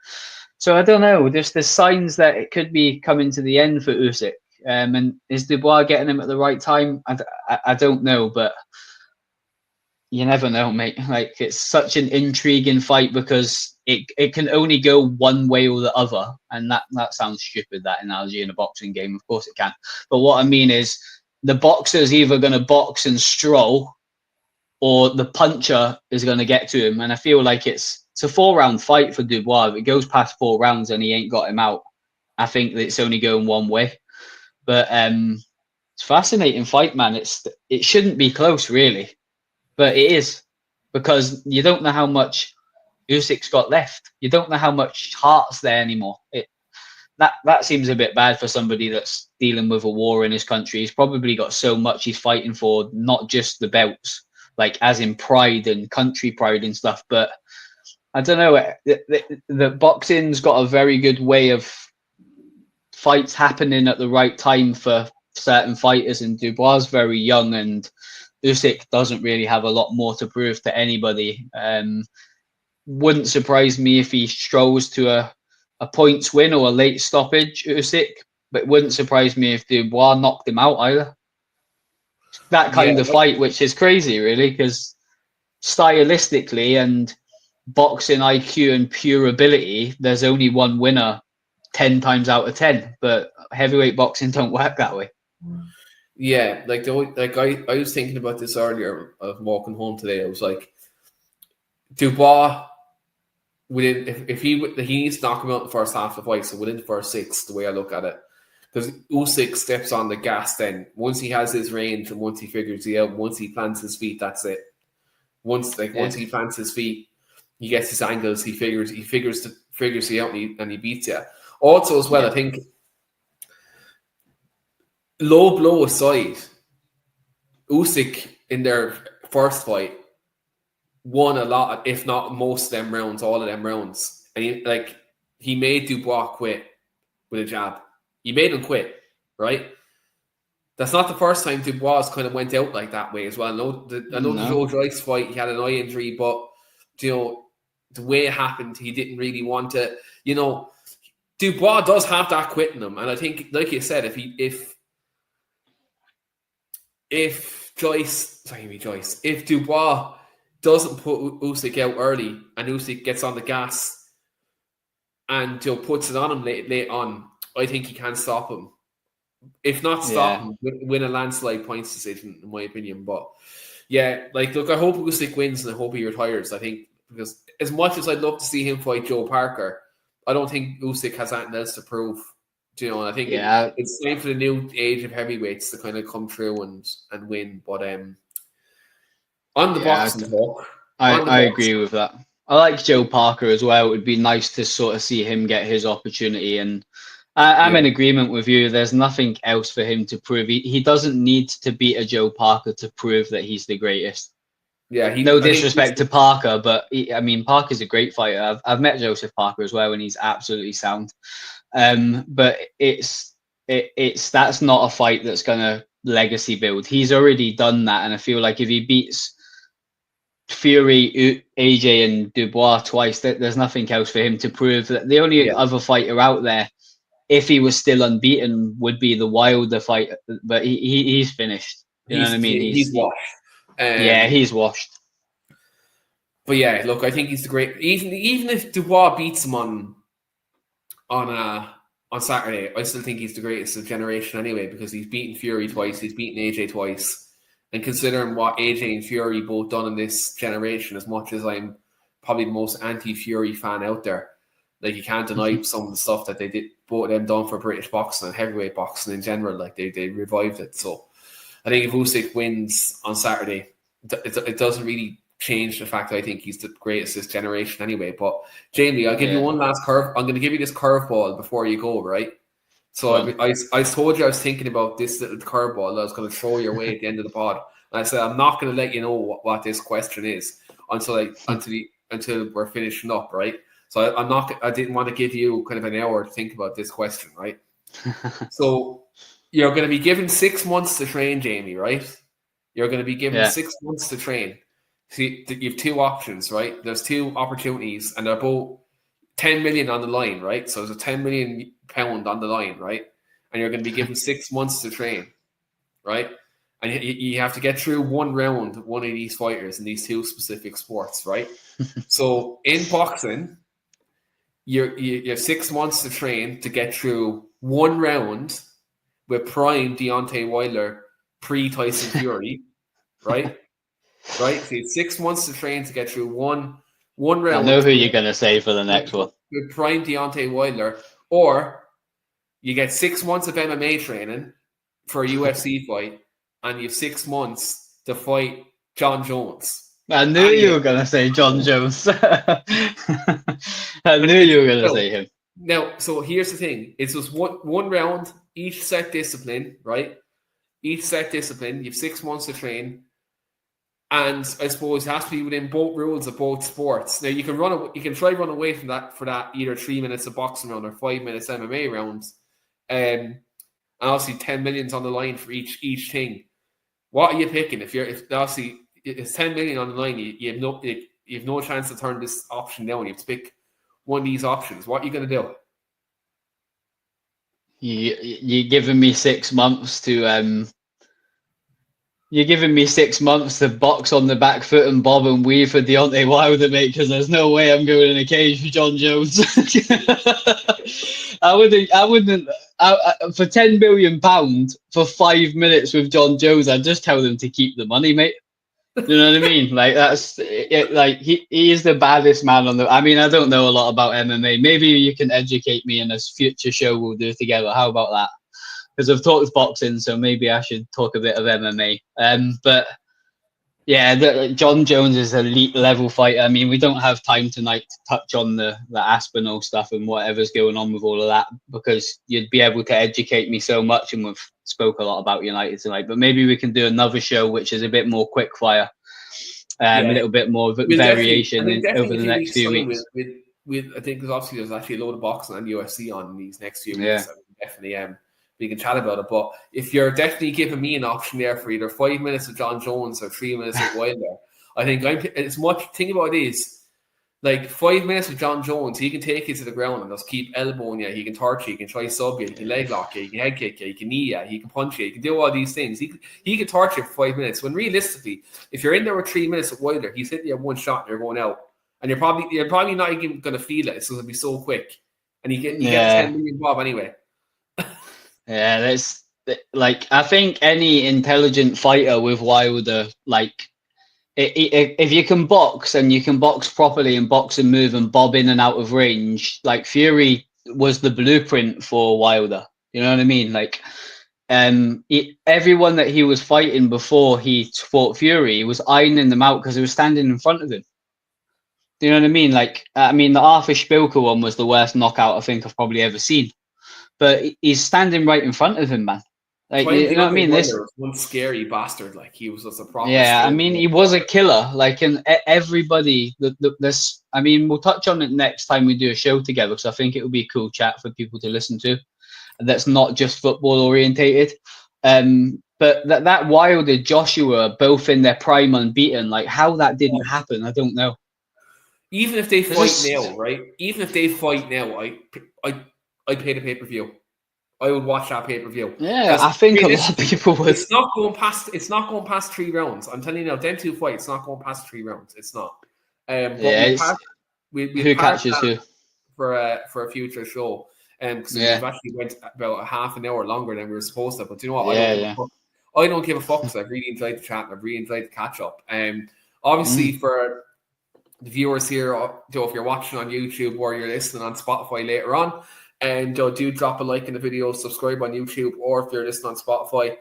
So I don't know. There's signs that it could be coming to the end for Usyk. And is Dubois getting him at the right time? I don't know, but you never know, mate. It's such an intriguing fight because it can only go one way or the other. And that sounds stupid, that analogy in a boxing game. Of course it can. But what I mean is the boxer's either going to box and stroll or the puncher is going to get to him. And I feel like it's a 4-round fight for Dubois. If it goes past 4 rounds and he ain't got him out, I think that it's only going one way. But it's a fascinating fight, man. It shouldn't be close, really. But it is, because you don't know how much Usyk's got left. You don't know how much heart's there anymore. That seems a bit bad for somebody that's dealing with a war in his country. He's probably got so much he's fighting for, not just the belts, as in pride and country pride and stuff. But I don't know. The boxing's got a very good way of fights happening at the right time for certain fighters, and Dubois is very young, and Usyk doesn't really have a lot more to prove to anybody. Wouldn't surprise me if he strolls to a points win or a late stoppage, Usyk, but it wouldn't surprise me if Dubois knocked him out either. That kind of fight, which is crazy, really, because stylistically and boxing IQ and pure ability, there's only one winner 10 times out of 10, but heavyweight boxing don't work that way. Yeah, I was thinking about this earlier. I was walking home today. I was like, Dubois, if he needs to knock him out in the first half of the fight, so within the first 6, the way I look at it, because Usyk steps on the gas. Then once he has his range and once he figures it out, once he plants his feet, that's it. Once he plants his feet, he gets his angles. He figures it out, and he beats you. Also, as well, I think, low blow aside, Usyk in their first fight won a lot, if not most of them rounds, all of them rounds. And he made Dubois quit with a jab. He made him quit, right? That's not the first time Dubois kind of went out like that way as well. I know the Joe Joyce fight, he had an eye injury, but the way it happened, he didn't really want to. Dubois does have that quit in him, and I think, like you said, if Dubois doesn't put Usyk out early and Usyk gets on the gas and puts it on him late on, I think he can stop him. If not stop him, win a landslide points decision, in my opinion. But I hope Usyk wins and I hope he retires. I think, because as much as I'd love to see him fight Joe Parker, I don't think Usyk has anything else to prove. And I think it's time for the new age of heavyweights to kind of come through and win. But on the boxing talk, I agree with that. I like Joe Parker as well. It would be nice to sort of see him get his opportunity. And I'm in agreement with you. There's nothing else for him to prove. He doesn't need to beat a Joe Parker to prove that he's the greatest. Yeah, no disrespect to Parker, but Parker's a great fighter. I've met Joseph Parker as well, and he's absolutely sound. But that's not a fight that's gonna legacy build. He's already done that, and I feel like if he beats Fury, AJ, and Dubois twice, there's nothing else for him to prove. That the only other fighter out there, if he was still unbeaten, would be the Wilder fight, but he's finished. You know what I mean? He's washed. He's washed. But look, I think he's the great. Even if Dubois beats him on Saturday, I still think he's the greatest of generation anyway, because he's beaten Fury twice, he's beaten AJ twice, and considering what AJ and Fury both done in this generation, as much as I'm probably the most anti-Fury fan out there, you can't deny some of the stuff that they did, both of them done for British boxing and heavyweight boxing in general. They revived it. So I think if Usyk wins on Saturday, it doesn't really change the fact that I think he's the greatest this generation anyway. But Jamie, I'll give you one last curve. I'm going to give you this curveball before you go, right? So I told you I was thinking about this little curveball that I was going to throw your way at the end of the pod. And I said, I'm not going to let you know what this question is. until we're finishing up, right? So I didn't want to give you kind of an hour to think about this question, right? So you're going to be given 6 months to train, Jamie, right? You're going to be given 6 months to train. See, you have two options, right? There's two opportunities, and they're both 10 million on the line, right? So there's a 10 million pound on the line, right? And you're going to be given 6 months to train, right? And you have to get through one round of one of these fighters in these two specific sports, right? So in boxing, you have 6 months to train to get through one round with prime Deontay Wilder pre-Tyson Fury, right? Right? So you have 6 months to train to get through one round. I know who you're going to say for the next one. With prime Deontay Wilder, or you get 6 months of MMA training for a UFC fight, and you have 6 months to fight John Jones. I knew you were going to say John Jones. I knew you were going to say him. Now, so here's the thing. It's just one round, each set discipline, right? Each set discipline, you have 6 months to train. And I suppose it has to be within both rules of both sports. Now, you can try run away from that for that either 3 minutes of boxing round or 5 minutes MMA rounds. And obviously 10 million's on the line for each thing. What are you picking? If obviously it's 10 million on the line, you have no chance to turn this option down. You have to pick one of these options. What are you going to do? You're giving me 6 months to You're giving me 6 months to box on the back foot and bob and weave for Deontay Wilder, mate, because there's no way I'm going in a cage for John Jones. I wouldn't. For £10 million for 5 minutes with John Jones, I'd just tell them to keep the money, mate. You know what I mean? Like that's it. Like he is the baddest man on the. I mean, I don't know a lot about MMA. Maybe you can educate me in a future show we'll do together. How about that? Because I've talked boxing, so maybe I should talk a bit of MMA. But yeah, John Jones is an elite level fighter. I mean, we don't have time tonight to touch on the Aspinall stuff and whatever's going on with all of that, because you'd be able to educate me so much, and we've spoke a lot about United tonight. But maybe we can do another show which is a bit more quick fire, a little bit more variation over the next few weeks. I think there's actually a load of boxing and UFC on these next few weeks. Definitely we can chat about it. But if you're definitely giving me an option there for either 5 minutes of John Jones or 3 minutes of Wilder, I think it's much. Think about this: like 5 minutes of John Jones, he can take you to the ground and just keep elbowing you. He can torch you, he can try sub you, he can leg lock you, he can head kick you, he can knee you, he can punch you, he can do all these things. He can torch you for 5 minutes. When realistically, if you're in there with 3 minutes of Wilder, he's hitting you one shot and you're going out, and you're probably not even going to feel it. It's going to be so quick, and you get 10 million bob anyway. Yeah, that's like, I think any intelligent fighter with Wilder, like if you can box and you can box properly and box and move and bob in and out of range, like Fury was the blueprint for Wilder. You know what I mean? Like, everyone that he was fighting before he fought Fury, he was ironing them out because he was standing in front of him. Do you know what I mean? Like, I mean, the Arthur Spilker one was the worst knockout I think I've probably ever seen. But he's standing right in front of him, man. Like, you know what I mean? This one scary bastard. Like, he was just a proper. Yeah, I mean, he was a killer. Like, and everybody. This. I mean, we'll touch on it next time we do a show together, because I think it would be a cool chat for people to listen to. That's not just football orientated. But that Wilder Joshua, both in their prime, unbeaten. Like, how that didn't happen, I don't know. Even if they fight now, right? Even if they fight now, I'd pay the pay-per-view. I would watch that pay-per-view. Yeah, I think a lot of people would. It's not going past 3 rounds. I'm telling you now, them two fights, it's not going past 3 rounds. It's not. Who catches who for a future show. Because we've actually went about a half an hour longer than we were supposed to. But you know what? I don't give a fuck, because I've really enjoyed the chat and I've really enjoyed the catch up. Obviously for the viewers here, if you're watching on YouTube or you're listening on Spotify later on, and do drop a like in the video, subscribe on YouTube, or if you're listening on Spotify,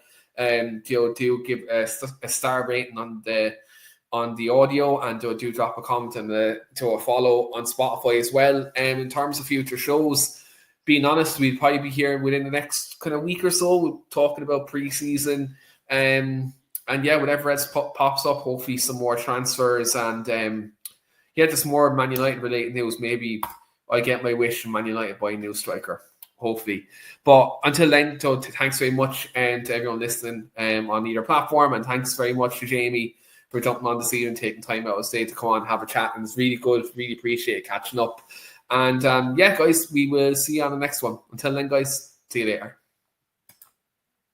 do give a star rating on the audio, and do drop a comment and to a follow on Spotify as well. In terms of future shows, being honest, we'll probably be here within the next kind of week or so. We're talking about pre-season and yeah, whatever else pops up, hopefully some more transfers and just more Man United related news. Maybe I get my wish from Man United buying a new striker, hopefully. But until then, so thanks very much and to everyone listening on either platform, and thanks very much to Jamie for jumping on this evening, taking time out of his day to come on and have a chat. And it's really good. Really appreciate catching up. And guys, we will see you on the next one. Until then, guys, see you later.